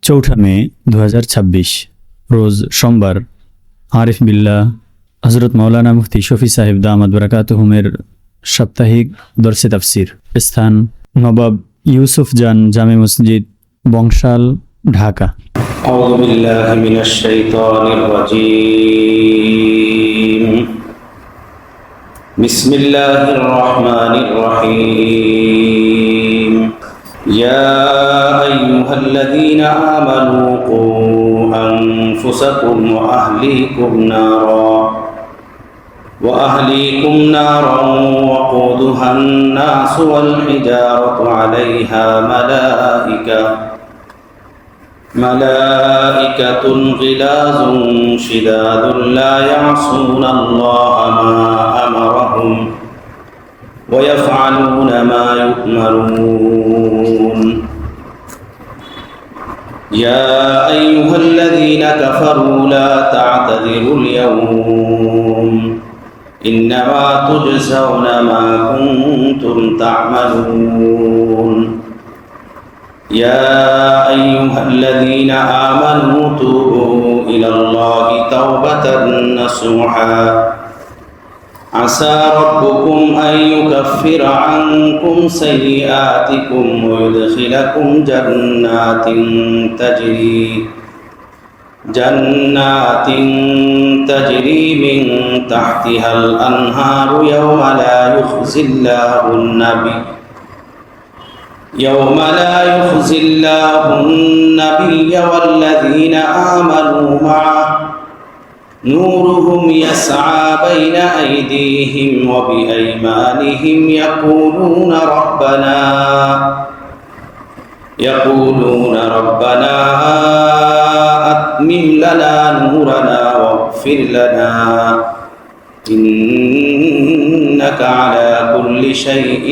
4 মে 2026 রোজ সোমবার আরিফ বিল্লাহ হজরত মৌলানা মুফতি শফি সাহেব দামাত বরকাতুহুমের সাপ্তাহিক দরসে তাফসির। স্থান নবাব ইউসুফ জান জামে মসজিদ, বংশাল, ঢাকা। আউযু বিল্লাহি মিনাশ শাইতানির রাজীম। বিসমিল্লাহির রহমানির রহিম। ইয়া আইয়ুহাল্লাযীনা আমানু কু আনফুসাকুম ওয়া আহলিকুম নারা ওয়াকুদুহা আন-নাস ওয়াল হিজারাতু আলাইহা মালাইকাতুন গিলাযুন শিদাদুন লা ইয়াসুনাল্লাহা মা আমারাহুম ওয়া ইয়াফআলুনা মা ইউ'মারুন। ইয়া আইয়ুহাল্লাযীনা কাফারু লা তা'তাযিরুল ইয়াওম ইন্নামা তুজজাউনা মা কুনতুম তা'মালুন। يا أيها الذين آمنوا توبوا إلى الله توبة نصوحا عسى ربكم أن يكفر عنكم سيئاتكم ويدخلكم جنات تجري من تحتها الأنهار يوم لا يخزي الله النبي والذين آمنوا معه نورهم يسعى بين أيديهم وبأيمانهم يقولون ربنا أتمم لنا نورنا واغفر لنا إنك على كل شيء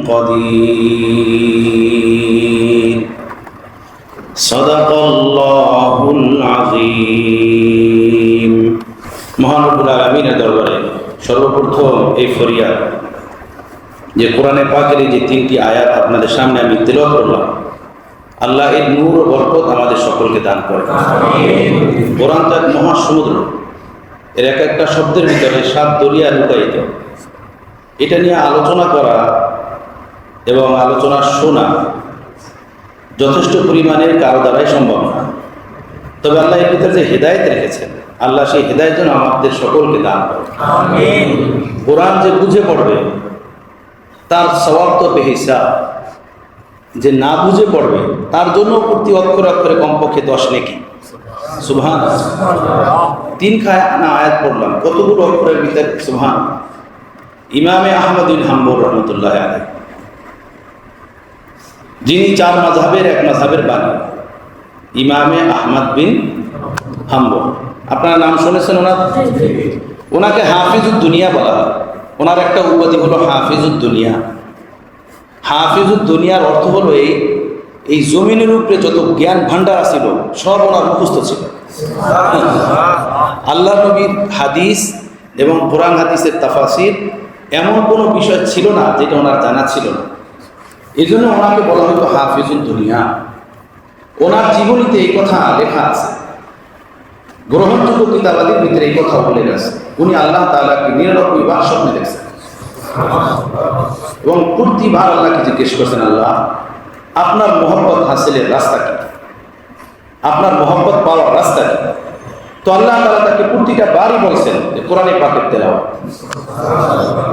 قدير صدق الله العظيم। মহান রব্বুল আলামিনের দরবারে সর্বপ্রথম এই ফরিয়াদ যে কোরআনে পাকের যে 3টি আয়াত আপনাদের সামনে আমি তেলাওয়াত করলাম, আল্লাহ এর নূর ও বরকত আমাদের সকলকে দান করে। কোরআন তো এক মহাসমুদ্র, এর এক একটা শব্দের ভিতরে 7 দরিয়া লুকায়িত। এটা নিয়ে আলোচনা করা এবং আলোচনা শোনা যথেষ্ট পরিমাণের কারো দ্বারাই সম্ভব না। তবে আল্লাহ এর ভিতরে যে হেদায়েত রেখেছেন, আল্লাহ সেই হেদায়েত যেন আমাদের সকলকে দান করে। কোরআন যে বুঝে পড়বে তার সওয়াব তো বেহিসাব, যে না বুঝে পড়বে তার জন্য প্রতি অক্ষরে অক্ষরে কমপক্ষে 10 নেকি। সুবহান। 3 খানা আয়াত পড়লাম, কতগুলো অক্ষরের ভিতরে। সুবহান। ইমামে আহমদ বিন হাম্বল রহমতুল্লাহ আলাইহি, যিনি 4 মাযহাবের এক মাযহাবের বাণী, ইমামে আহমদ বিন হাম্বল। আপনারা নাম শুনেছেন ওনাকে হাফিজুদ দুনিয়া বলা হয়। ওনার একটা উপাধি হলো হাফিজুদ দুনিয়া। হাফিজুদ দুনিয়ার অর্থ হলো এই জমিনের উপরে যত জ্ঞান ভান্ডার ছিল সব ওনার মুখস্থ ছিল। আল্লাহ নবীর হাদিস এবং কোরআন হাদিসের তাফাসির এমন কোনো বিষয় ছিল না যেটা ওনার জানা ছিল না। এই জন্য ওনাকে বলা হতো হাফিজুদ দুনিয়া। ওনার জীবনীতে এই কথা লেখা আছে, গ্রহণযোগ্য কিতাবাদির ভিতরে এই কথা বলে গেছে। উনি আল্লাহ তাআলাকে 99 বার স্বপ্নে দেখছেন এবং প্রতিবার আল্লাহকে জিজ্ঞেস করছেন, আল্লাহ আপনার মহব্বত হাসিলের রাস্তা কি, আপনার মহব্বত পাওয়ার রাস্তা কি? তো আল্লাহ তাআলা তাকে প্রতিটা বারই বলছেন যে কোরআনে পাকের তেলাওয়াত,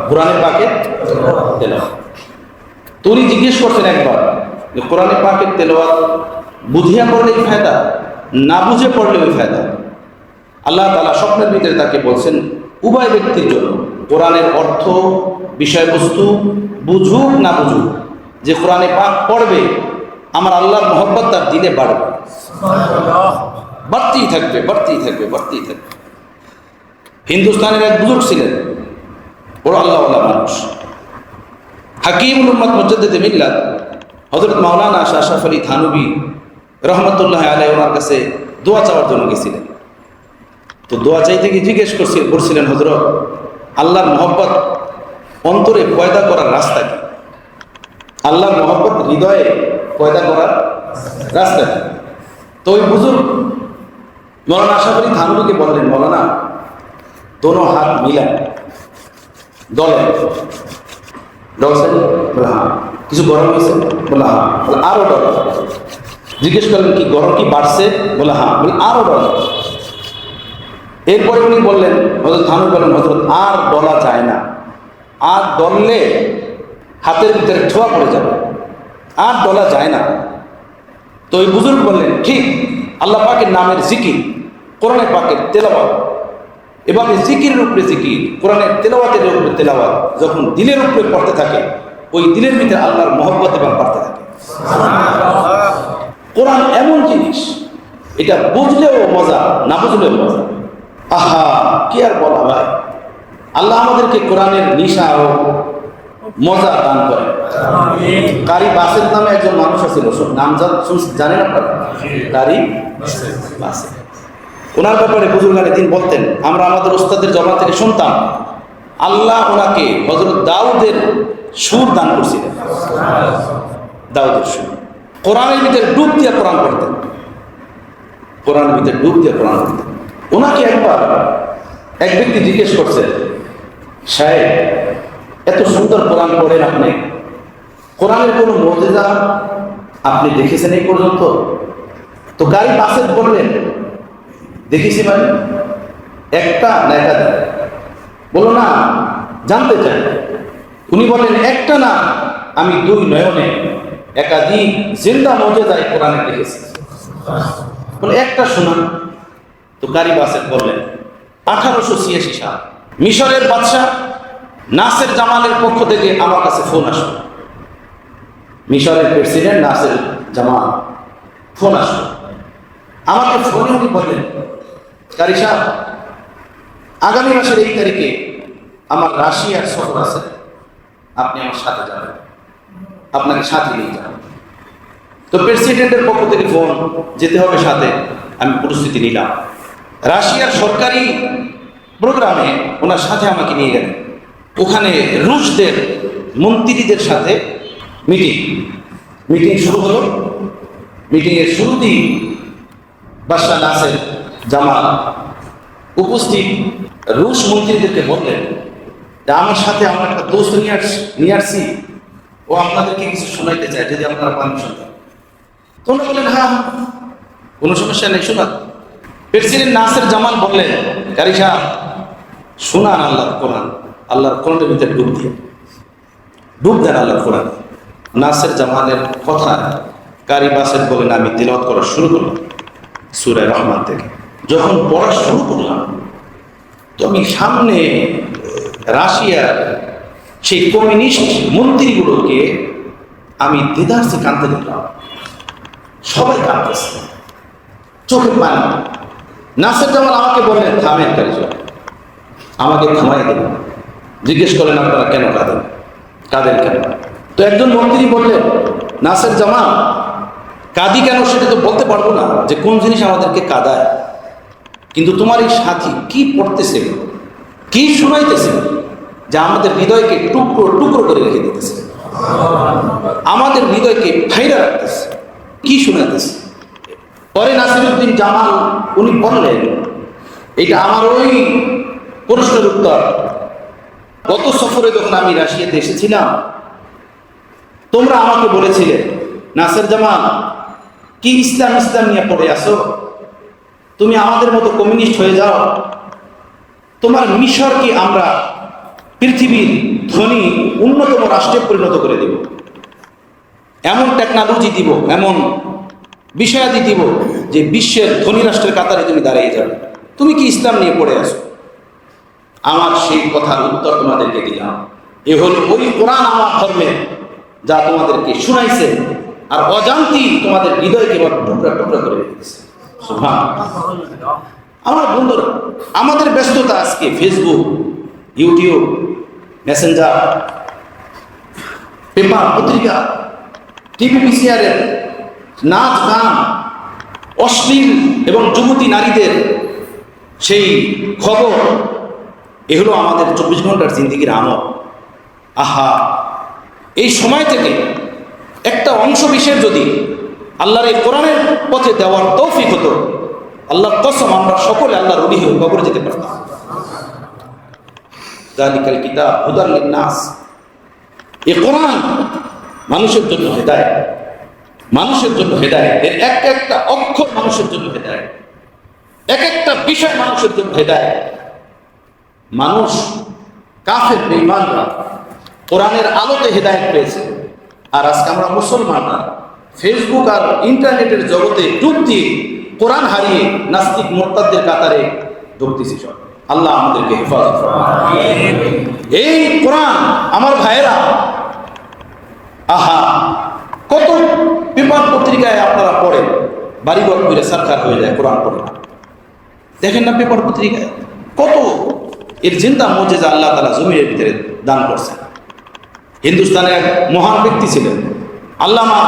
কোরআনে পাকের তেলাওয়াত। তো উনি জিজ্ঞেস করছেন একবার যে কোরআনে পাকের তেলাওয়াত বুঝিয়া পড়লেই ফায়দা, না বুঝে পড়লেও ফায়দা? আল্লাহ তাআলা স্বপ্নের ভিতরে তাকে বলছেন উভয় ব্যক্তির জন্য, কোরআনের অর্থ বিষয়বস্তু বুঝুক না বুঝুক, যে কোরআনে পাক পড়বে আমার আল্লাহর মহব্বত তার দিলে বাড়বে, বাড়তেই থাকবে, বাড়তেই থাকবে, বাড়তেই থাকবে। হিন্দুস্তানের এক বুজুর্গ ছিলেন, বড় আল্লাহওয়ালা মানুষ, হাকিমুল উম্মত মুজাদ্দিদে মিল্লাত হযরত মাওলানা শাহ আশরাফ আলী থানভী রহমতুল্লাহ আলাইহি ওনার কাছে দোয়া চাওয়ার জন্য গেছিলেন। তো দোয়া চাইতে গিয়ে জিজ্ঞেস করছিলেন, হযরত আল্লাহর মহব্বত অন্তরে পয়দা করার রাস্তা কি? আল্লাহর মহব্বত হৃদয়ে পয়দা করার রাস্তা কি? তো ওই বুজুর্গ মৌলানা আশরাফ আলী থানভীকে বললেন, মৌলানা দোনো হাত মিলান, দলে ডলছেন? বলে হ্যাঁ। কিছু গরম হয়েছে? বলে হ্যাঁ। বলে আরো ডল। জিজ্ঞেস করলেন কি গরম কি বাড়ছে? বলে হ্যাঁ। বলে আরো ডল। এরপরে উনি বললেন, হযরত থানভী বলেন, হযরত আর ডলা যায় না, আর ডললে হাতের ভিতরে ছোঁয়া পড়ে যাবে, আর ডলা যায় না। তো ওই বুজুর্গ বললেন, ঠিক আল্লাহ পাকের নামের জিকির, কোরআনে পাকের তেলাওয়াত, এভাবে জিকিরের উপরে জিকির, কোরআনের তেলাওয়াতের উপরে তেলাওয়াত যখন দিলের উপরে পড়তে থাকে, ওই দিলের ভিতরে আল্লাহর মহব্বত এবং বাড়তে থাকে। কোরআন এমন জিনিস, এটা বুঝলেও মজা, না বুঝলেও মজা। আহা, কি আর বলা ভাই। আল্লাহ আমাদেরকে কোরআনের নিশা ও মজা দান করে। কারি বাসের নামে একজন মানুষ আছিল, নাম জানেন আপনারা? কারি বাসের। ওনার ব্যাপারে বুজুর্গানে দিন বলতেন, আমরা আমাদের ওস্তাদের জমা থেকে শুনতাম, আল্লাহ ওনাকে হযরত দাউদের সুর দান করছিলেন। দাউদের সুর, কোরআনের ভিতরে ডুব দিয়ে কোরআন পড়তেন, কোরআনের ভিতরে ডুব দিয়ে কোরআন পড়তেন। ওনাকে একবার এক ব্যক্তি জিজ্ঞেস করছে, সাহেব এত সুন্দর কোরআন পড়েন আপনি, কোরআনের কোনো মুজিজা আপনি দেখেছেন এই পর্যন্ত? তো কারি বাসেদ বললেন, দেখেছি মানে একটা না একাধিক? বলো না, জানতে চাই। উনি বলেন, একটা না, আমি দুই নয়নে একাধিক জিন্দা মুজিজা এই কোরআনে দেখেছি। বলে একটা শোনান। তো কারি বাসেদ বললেন, 1886 সাল মিশরের বাদশাহ নাসের জামালের পক্ষ থেকে আমার কাছে ফোন আসলো। মিশরের প্রেসিডেন্ট নাসের জামাল ফোন আসলো আমাকে। ফোনে উনি বললেন, কারি সাহেব, আগামী মাসের এই তারিখে আমার রাশিয়ার সফর আছে, আপনি আমার সাথে যাবেন, আপনাকে সাথে নিয়ে যাবেন। তো প্রেসিডেন্টের পক্ষ থেকে ফোন, যেতে হবে সাথে। আমি প্রস্তুতি নিলাম। রাশিয়ার সরকারি প্রোগ্রামে ওনার সাথে আমাকে নিয়ে গেলেন। ওখানে রুশদের মন্ত্রীদের সাথে মিটিং শুরু হলো। মিটিংয়ের শুরুতেই বাদশাহ নাসের জামাল উপস্থিত রুশ মন্ত্রীদেরকে বললেন যে আমার সাথে আমার একটা দোস্ত নিয়ে আসছি, ও আপনাদেরকে কিছু শোনাইতে চায়, যদি আপনারা পারমিশন দেন। তোমরা বললেন হ্যাঁ, কোনো সমস্যা নেই, শোনান। প্রেসিডেন্ট নাসের জামাল বললেন, কারি সাহেব শোনান আল্লাহর কোরআন, আল্লাহর কোরআনের ভিতরে ডুব দেন আল্লাহর কোরআন। নাসের জামালের কথা কারি বাসেদ বলেন, আমি তিলাওয়াত করা শুরু করলাম সূরা রহমান থেকে। যখন পড়া শুরু করলাম, তো আমি সামনে রাশিয়ার সেই কমিউনিস্ট মন্ত্রীগুলোকে আমি দেদারসে কাঁদতে দেখলাম। সবাই কাঁদতেছে, চোখে পানি। নাসের জামাল আমাকে বললেন, থামেন কারি সাহেব, আমাকে থামাই দেন। জিজ্ঞেস করলেন, আপনারা কেন কাঁদেন কেন? তো একজন মন্ত্রী বললেন, নাসের জামাল, কাঁদি কেন সেটা তো বলতে পারবো না যে কোন জিনিস আমাদেরকে কাঁদায়, কিন্তু তোমার এই সাথী কি পড়তেছে, কি শোনাইতেছে, যা আমাদের হৃদয়কে টুকরো টুকরো করে রেখে দিতেছে, আমাদের হৃদয়কে ফাইরা রাখতেছে, কি শোনাইতেছে। পরে নাসিরউদ্দিন জামাল উনি বললেন, এটা আমার ওই প্রশ্নের উত্তর। গত সফরে যখন আমি রাশিয়াতে এসেছিলাম, তোমরা আমাকে বলেছিলে, নাসের জামাল কি ইসলাম নিয়ে পড়ে আসো, তুমি আমাদের মতো কমিউনিস্ট হয়ে যাও, তোমার মিশরকে আমরা পৃথিবীর ধনী উন্নতম রাষ্ট্রে পরিণত করে দেব, এমন টেকনোলজি দিব, এমন বিষয়াদি দিব যে বিশ্বের ধনী রাষ্ট্রের কাতারে তুমি দাঁড়িয়ে যাবে। তুমি কি ইসলাম নিয়ে পড়ে আসো? আমার সেই কথার উত্তর তোমাদেরকে দিলাম, এ হলো ওই কোরআন আমার ধর্মের, যা তোমাদেরকে শুনাইছে, আর অজান্তি তোমাদের হৃদয়কে টুকরা টুকরা করে রেখেছে। আমার বন্ধুরা, আমাদের ব্যস্ততা আজকে ফেসবুক, ইউটিউব, মেসেঞ্জার, পেপার, পত্রিকা, টিভি, পিসিআরের নাচ গান, অশ্লীল এবং যুবতী নারীদের সেই খবর, এ হলো আমাদের 24 ঘন্টার জিন্দিগির আমল। আহা, এই সময় থেকে একটা অংশ বিশেষ যদি আল্লাহর এই কোরআনের পথে দেওয়ার তৌফিক হতো, আল্লাহর কসম আমরা সকলে আল্লাহর ওলি হয়ে কবরে যেতে পারতাম। যালিকাল কিতাব হুদাল লিন্নাস, এই কোরআন মানুষের জন্য হেদায়েত, মানুষের জন্য হেদায়েত। এর এক একটা অক্ষর মানুষের জন্য হেদায়েত, এক একটা বিষয় মানুষের জন্য হেদায়েত। মানুষ কাফের বেঈমানরা কোরআনের আলোতে হেদায়েত পেয়েছে, আর আজকে আমরা মুসলমানরা ফেসবুক আর ইন্টারনেটের জগতে ডুব দিয়ে কোরআন হারিয়ে নাস্তিক মোরতাদদের কাতারে ঢুকতেছি। সব আল্লাহ আমাদেরকে হেফাজত করুন। এই কোরআন আমার ভাইয়েরা, আহা কত পেপার পত্রিকায় আপনারা পড়েন, বাড়িঘর করে সরকার হয়ে যায় কোরআন পড়ে না। দেখেন না পেপার পত্রিকায় কত এর জিন্দা মুজিজা আল্লাহ তাআলা জমিনের ভিতরে দান করছেন। হিন্দুস্তানের এক মহান ব্যক্তি ছিলেন আল্লামা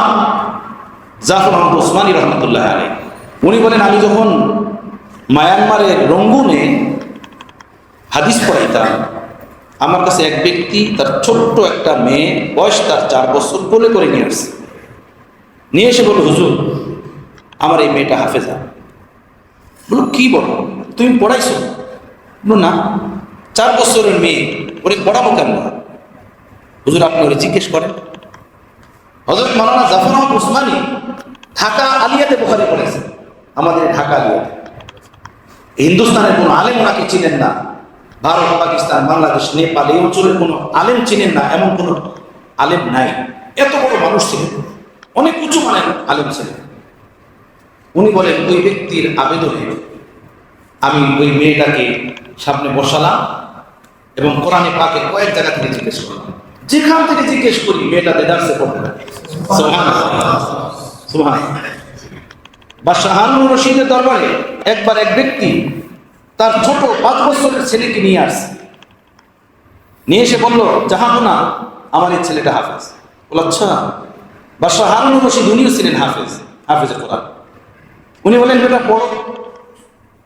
জাফর আহমদ ওসমানী রহমতুল্লাহ আলাইহি। উনি বলেন, আমি যখন মায়ানমারের রঙ্গুনে হাদিস পড়াইতাম, আমার কাছে এক ব্যক্তি তার ছোট্ট একটা মেয়ে, বয়স তার 4 বছর, কোলে করে নিয়ে আসছে। নিয়ে এসে বলল, হুজুর আমার এই মেয়েটা হাফেজা। বলল, কি বলো, তুমি পড়াইছো? বলল, না, 4 বছরের মেয়ে, ওরে পড়াবো কেন? হুজুর আপনি ওরে জিজ্ঞেস করেন। হযরত মাওলানা জাফর আহমদ ওসমানী ঢাকা আলিয়াতে বুখারী পড়েছেন, আমাদের ঢাকা আলিয়াতে। হিন্দুস্তানের কোনো আলেম ওনাকে চিনেন না, ভারত, পাকিস্তান, বাংলাদেশ, নেপাল এই অঞ্চলের কোনো আলেম চিনেন না, এমন কোনো আলেম নাই। এত বড় মানুষ ছিলেন, অনেক উঁচু মানের আলেম ছিলেন। উনি বলেন, ওই ব্যক্তির আবেদনে আমি ওই মেয়েটাকে সামনে বসালাম এবং কোরআনে পাকের কয়েক জায়গা থেকে জিজ্ঞেস করলাম। যেখান থেকে জিজ্ঞেস করি মেয়েটা দেদারসে পড়তে থাকে। সুবহানাল্লাহ, সুবহানাল্লাহ। বাদশাহ হারুন রশিদের দরবারে একবার এক ব্যক্তি তার ছোট 5 বছরের ছেলেকে নিয়ে আসছে। নিয়ে এসে বলল, জাহাপনা আমার এই ছেলেটা হাফেজ। বল, আচ্ছা। বাদশাহ হারুন রশিদ উনিও ছিলেন হাফেজ, হাফেজে কোরআন। উনি বলেন, বেটা পড়ো।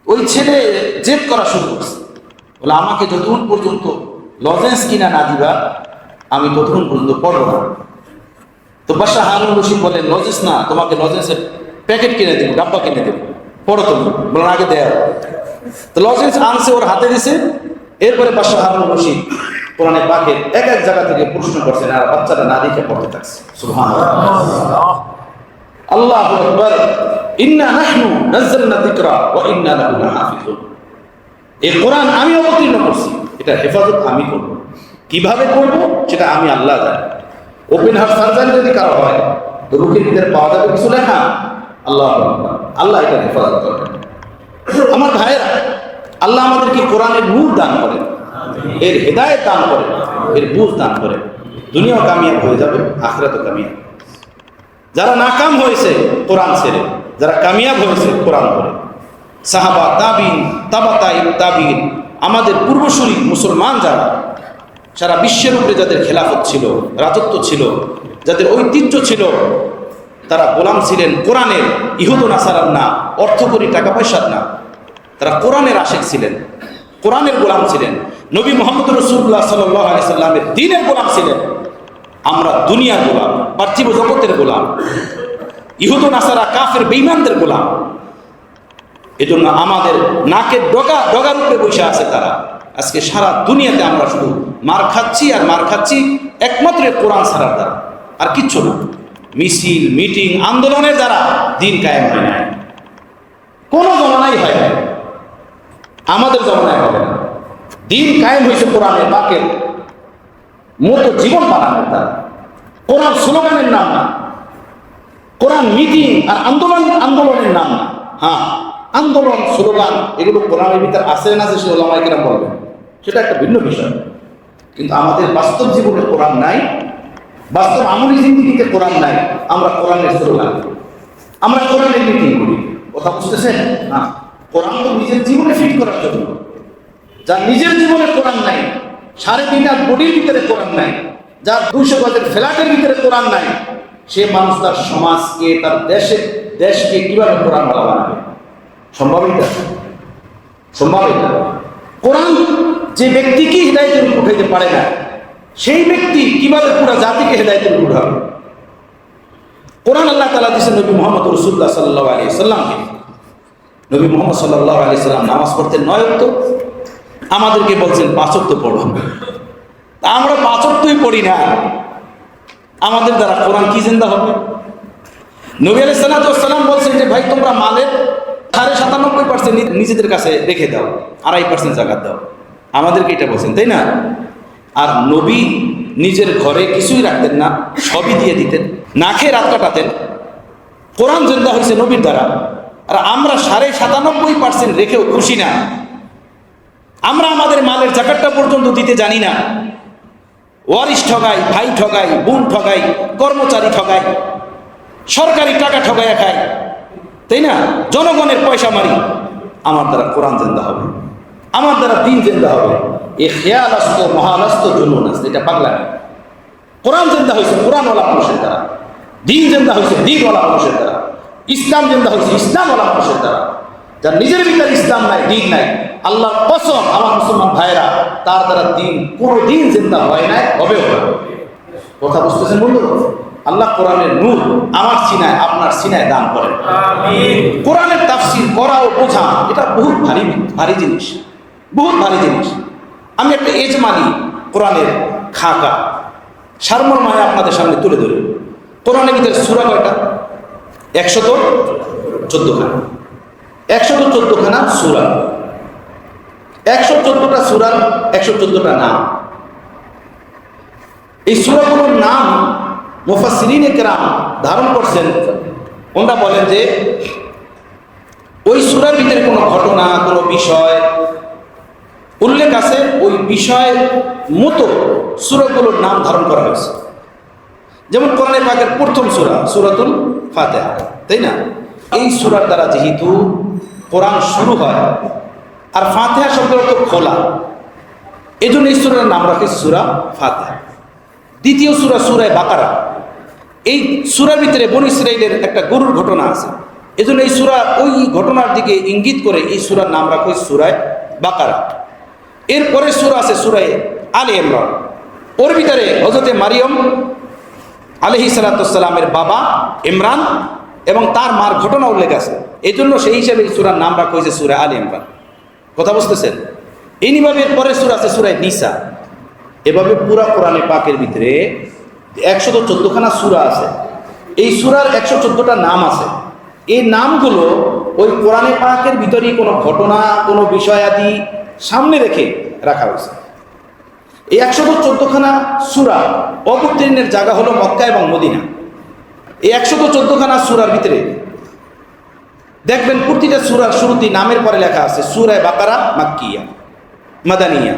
ওই ছেলে জেদ করা শুরু করছে, বলে আমাকে যতক্ষণ পর্যন্ত লজেন্স কিনা না দিবা আমি ততক্ষণ পর্যন্ত পড়বো না। তো বাদশাহ হারুন রশিদ বলেন, লজেন্স না, তোমাকে লজেন্সের প্যাকেট কিনে দেবো, ডাব্বা কিনে দেবো, পড়ো তুমি। বলেন, আগে দেয়। তো লজেন্স আনছে, ওর হাতে দিছে। এরপরে বাদশাহ হারুন রশিদ কোরআনে পাকের এক এক জায়গা থেকে প্রশ্ন করছেন, আর বাচ্চাটা না দেখে পড়তে থাকছে। সুবহানাল্লাহ, আল্লাহু আকবার। ইন্না নাহনু নাযালনা যিকরা ওয়া ইন্না লাহু লাহাফিজুন। এই কোরআন আমি অবতীর্ণ করছি, এটা হেফাজত আমি করব। কিভাবে করব সেটা আমি আল্লাহ জানি। ওপেন হার্ট সার্জারি যদি কারো হয় তো রোগীর ভিতরে পাওয়া যাবে কিছু লেখা, আল্লাহ আল্লাহ এটা হেফাজত করবেন। আমার ভাইয়েরা, আল্লাহ আমাদেরকে কোরআনের নূর দান করেন, এর হেদায়েত দান করেন, এর বুঝ দান করেন। দুনিয়াও কামিয়াব হয়ে যাবে, আখিরাতও কামিয়াব। যারা নাকাম হয়েছে কোরআন ছেড়ে, যারা কামিয়াব হয়েছে কোরআন পড়ে। সাহাবা, তাবিন, তাবিন, আমাদের পূর্বসূরি মুসলমান যারা সারা বিশ্বের উপরে যাদের খেলাফত ছিল, রাজত্ব ছিল, যাদের ঐতিহ্য ছিল, তারা গোলাম ছিলেন কোরআনের, ইহুদ নাসারার না, অর্থকরী টাকা পয়সার না। তারা কোরআনের আশিক ছিলেন, কোরআনের গোলাম ছিলেন, নবী মুহাম্মদ রাসূলুল্লাহ সাল্লাল্লাহু আলাইহি সাল্লামের দ্বীনের গোলাম ছিলেন। আমরা দুনিয়ার গোলাম, পার্থিব জগতের গোলাম, ইহুদ নাসারা কাফের বেঈমানদের গোলাম। এজন্য আমাদের নাকের ডগার উপরে বসে আছে তারা। আজকে সারা দুনিয়াতে আমরা শুধু মার খাচ্ছি আর মার খাচ্ছি, একমাত্র কোরআন ছাড়ার দ্বারা, আর কিচ্ছু না। মিছিল, মিটিং, আন্দোলনের দ্বারা দিন কায়েম হয় না, কোনো জমানাই হয় না, আমাদের জমানায় হবে না। দিন কায়েম হয়েছে কোরআনের পাকের মতো জীবন বানানোর দ্বারা। কোরআন স্লোগানের নাম না, কোরআন মিটিং আর আন্দোলনের নাম না। হ্যাঁ, আন্দোলন, স্লোগান এগুলো কোরআনের ভিতরে আছে না, সে ওলামায়ে কেরাম বলবেন, সেটা একটা ভিন্ন বিষয়। কিন্তু আমাদের বাস্তব জীবনে কোরআন নাই, বাস্তব আমলি জিন্দেগিতে কোরআন নাই। আমরা কোরআনের স্লোগান, আমরা কোরআনের মিটিং করি। কথা বুঝতেছেন? না, কোরআন তো নিজের জীবনে ফিট করার জন্য। যার নিজের জীবনে কোরআন নাই, 3.5 হাত বডির ভিতরে কোরআন নাই, যার 200 গজের ফ্ল্যাটের ভিতরে কোরআন নাই, সে মানুষ তার সমাজকে, তার দেশকে কিভাবে কোরআন বলা বানাবে? সম্ভাবিত? কোরআন যে ব্যক্তিকে হিদায়াতের উপর উঠাইতে পারে না, সেই ব্যক্তি কিভাবে পুরো জাতিকে হিদায়াতের উপর উঠাবে? কোরআন আল্লাহ তাআলা দিয়েছেন নবী মুহাম্মদ রাসূলুল্লাহ সাল্লাল্লাহু আলাইহি সাল্লামকে। নবী মুহাম্মদ সাল্লাল্লাহু আলাইহি সাল্লাম নামাজ পড়তেন 9 ওয়াক্ত, আমাদেরকে বলছেন 5 ওয়াক্ত পড়ো। তা আমরা 5 ওয়াক্তই পড়ি না, আমাদের দ্বারা কোরআন কি জিন্দা হবে? নবী আলাইহিস সালাতু ওয়াস সালাম বলছেন যে ভাই তোমরা মালের 97% নিজেদের কাছে রেখে দাও, 2.5% যাকাত দাও। আমাদেরকে এটা বলছেন, তাই না? আর নবী নিজের ঘরে কিছুই রাখতেন না, সবই দিয়ে দিতেন, না খেয়ে রাত কাটাতেন। কোরআন জিন্দা হয়েছে নবীর দ্বারা, আর আমরা 97.5% রেখেও খুশি না। আমরা আমাদের মালের জাকাতটা পর্যন্ত দিতে জানি না। ওয়ারিশ ঠগাই, ভাই ঠগাই, বোন ঠগাই, কর্মচারী ঠগাই, সরকারি টাকা ঠগাইয়া খাই, তাই না? জনগণের পয়সা মারি। আমার দ্বারা কোরআন জিন্দা হবে, আমার দ্বারা দিন জিন্দা হবে। এ খেয়াল আসত মহানাস্ত জুনুন আসত, এটা পাগলা। কোরআন জিন্দা হয়েছে কোরআনওয়ালা মানুষের দ্বারা, দিন জিন্দা হয়েছে দিনওয়ালা মানুষের দ্বারা, ইসলাম জিন্দা হয়েছে ইসলামওয়ালা মানুষের দ্বারা। যার নিজের ভিতরে ইসলাম নাই, দিন নাই, আল্লাহর কসম আমার মুসলমান ভাইরা, তার দ্বারা দিন কোনো দিন জিন্দা হয় নাই, হবেও না। কথা বুঝতেছেন বন্ধু? আল্লাহ কোরআনের নূর আমার সিনায় আপনার সিনায় দান করেন। কোরআনের তাফসীর করা ও বোঝা এটা বহুত ভারী জিনিস, বহুত ভারী জিনিস। আমি একটা এজমালি কোরআনের খাকা সারমর্মায় আপনাদের সামনে তুলে ধরি। কোরআনের ভিতরে সূরা কয়টা? 114খানা। 114খানা সূরা, 114টা সূরার 114টা নাম। এই সূরাগুলোর নাম মুফাসসিরিনে কেরাম ধারণ করছেন। ওনারা বলেন যে ওই সূরার ভিতরে কোনো ঘটনা, কোনো বিষয় উল্লেখ আছে, ওই বিষয়ের মতো সূরাগুলোর নাম ধারণ করা হয়েছে। যেমন কোরআনে পাকের প্রথম সূরা সূরাতুল ফাতিহা, তাই না? এই সূরার দ্বারা যেহেতু কোরআন শুরু হয়, আর ফাতিহা শব্দের অর্থ খোলা, এই জন্য এই সূরার নাম রাখে সূরা ফাতিহা। দ্বিতীয় সূরা সূরা বাকারা। এই সূরার ভিতরে বনী ইসরাঈলের একটা গরুর ঘটনা আছে, এই জন্য এই সূরা ওই ঘটনার দিকে ইঙ্গিত করে এই সূরার নাম রাখা হয় সূরা বাকারা। এরপরে সূরা আছে সূরা আলে ইমরান। ওর ভিতরে হযরতে মারিয়ম আলাইহিস সালামের বাবা ইমরান এবং তার মার ঘটনা উল্লেখ আছে, এই জন্য সেই হিসাবে এই সূরার নাম রাখা হয়েছে সূরা আলে ইমরান। কথা বুঝতেছেন? এইভাবে পরের সূরা আছে সূরা নিসা। এভাবে পুরা কোরআনে পাকের ভিতরে 114খানা সূরা আছে। এই সূরার 114টা নাম আছে। এই নামগুলো ওই কোরআনে পাকের ভিতরেই কোনো ঘটনা, কোনো বিষয়াদি সামনে রেখে রাখা হয়েছে। এই 114খানা সূরা অবতীর্ণের জায়গা হলো মক্কা এবং মদিনা। এই 114খানা সূরার ভিতরে দেখবেন প্রতিটা সূরার শুরুতেই নামের পরে লেখা আছে সূরা বাকারা মাক্কিয়া, মাদানিয়া,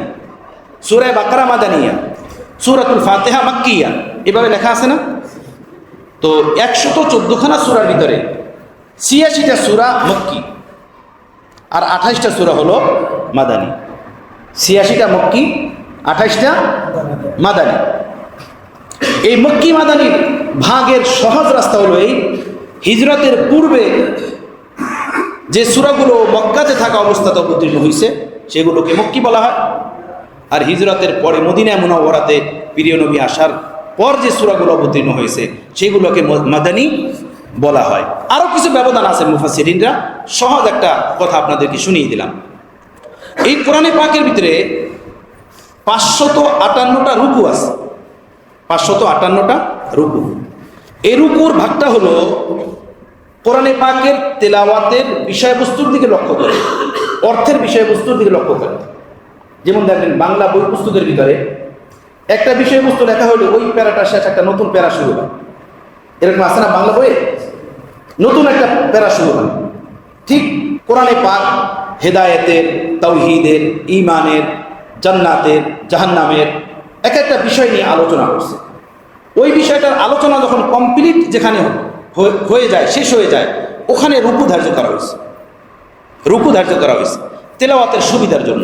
সূরা বাকারা মাদানিয়া, সূরাতুল ফাতিহা মাক্কিয়া, এভাবে লেখা আছে না? তো 114খানা সূরার ভিতরে 86টা সূরা মক্কি আর 28টা সূরা হলো মাদানী। 86টা মক্কি, 28টা মাদানী। এই মক্কি মাদানীর ভাগের সহজ রাস্তা হলো এই হিজরতের পূর্বে যে সূরাগুলো মক্কাতে থাকা অবস্থাতে অবতীর্ণ হয়েছে সেগুলোকে মক্কি বলা হয়, আর হিজরতের পরে মদিনা মুনাওয়ারাতে প্রিয় নবী আসার পর যে সূরাগুলো অবতীর্ণ হয়েছে সেগুলোকে মাদানী বলা হয়। আরও কিছু ব্যবধান আছে মুফাসসিরিনরা, সহজ একটা কথা আপনাদেরকে শুনিয়ে দিলাম। এই কোরআনে পাকের ভিতরে 558টা রুকু আছে, 558টা রুকু। এই রুকুর ভাগটা হলো কোরআনে পাকের তেলাওয়াতের বিষয়বস্তুর দিকে লক্ষ্য করে, অর্থের বিষয়বস্তুর দিকে লক্ষ্য করে। যেমন দেখেন বাংলা বই পুস্তকের ভিতরে একটা বিষয়বস্তু লেখা হলো ওই প্যারাটা শেষ একটা নতুন প্যারা শুরু হয়, এরকম আছে না? বাংলা বইয়ে নতুন একটা প্যারা শুরু হয়। ঠিক কোরআনে পাক হেদায়েতের, তাওহীদের, ঈমানের, জান্নাতের, জাহান্নামের এক একটা বিষয় নিয়ে আলোচনা করছে। ওই বিষয়টার আলোচনা যখন কমপ্লিট যেখানে হয়ে যায়, শেষ হয়ে যায়, ওখানে রুকু ধার্য করা হয়েছে। রুকু ধার্য করা হয়েছে তেলাওয়াতের সুবিধার জন্য,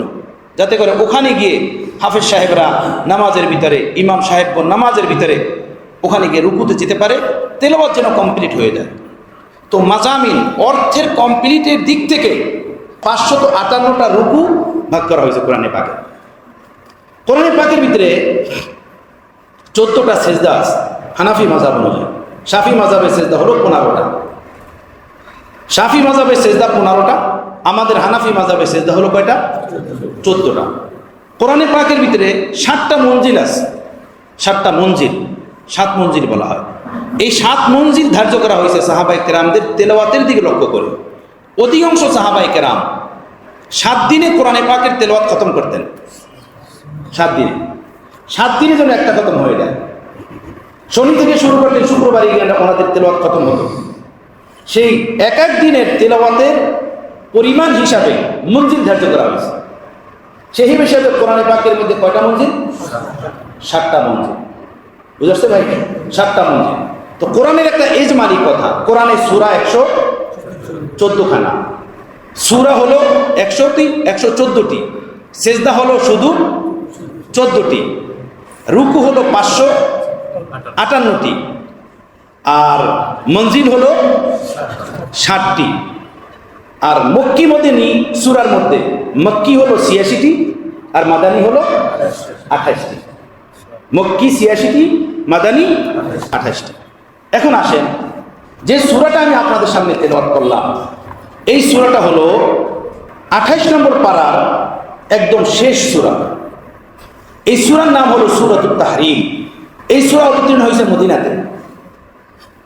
যাতে করে ওখানে গিয়ে হাফেজ সাহেবরা নামাজের ভিতরে, ইমাম সাহেবগণ নামাজের ভিতরে ওখানে গিয়ে রুকুতে যেতে পারে, তেলাওয়াত যেন কমপ্লিট হয়ে যায়। তো মাজামিন অর্থের কমপ্লিটের দিক থেকে 558টা রুকু ভাগ করা হয়েছে কোরআনে পাকে। কোরআনে পাকের ভিতরে 14টা সেজদা আছে হানাফি মাযহাব অনুযায়ী, শাফি মাযহাবের সেজদা হলো 15টা। শাফি মাযহাবের সেজদা 15টা, আমাদের হানাফি মাযহাবের সেজদা হলো কয়টা? 14টা। কোরআনে পাকের ভিতরে 7টা মঞ্জিল আছে, 7টা মঞ্জিল, 7 মঞ্জিল বলা হয়। এই 7 মঞ্জিল ধার্য করা হয়েছে সাহাবায়ে কেরামদের তেলাওয়াতের দিকে লক্ষ্য করে। অধিকাংশ সাহাবায়ে কেরাম 7 দিনে কোরআনে পাকের তেলাওয়াত খতম করতেন। 7 দিনে, 7 দিনে যেন একটা খতম হয়ে যায়। শনি থেকে শুরু করতেন, শুক্রবারে গিয়ে ওনাদের তেলাওয়াত খতম হতো। সেই এক এক দিনের তেলাওয়াতের পরিমাণ হিসাবে মঞ্জিল ধার্য করা হয়েছে। সেই হিসেবে কোরআনে পাকের মধ্যে কয়টা মঞ্জিল? 7টা মঞ্জিল। বুঝতে ভাই? 7টা মঞ্জিল। তো কোরআনের একটা এজমালি কথা, কোরআনে সূরা 114 খানা, সূরা হলো 114টি, সেজদা হলো শুধু 14টি, রুকু হলো 558টি, আর মঞ্জিল হলো 60টি। আর মক্কি মদিনী সূরার মধ্যে মক্কি হলো 86টি আর মাদানী হলো 28টি। মক্কি 86টি, মাদানী 28টি। এখন আসেন, যে সূরাটা আমি আপনাদের সামনে তেলাওয়াত করলাম, এই সূরাটা হলো 28 নম্বর পারার একদম শেষ সূরা। এই সূরার নাম হলো সূরাতুত তাহরিম। এই সূরা অবতীর্ণ হয়েছে মদিনাতে।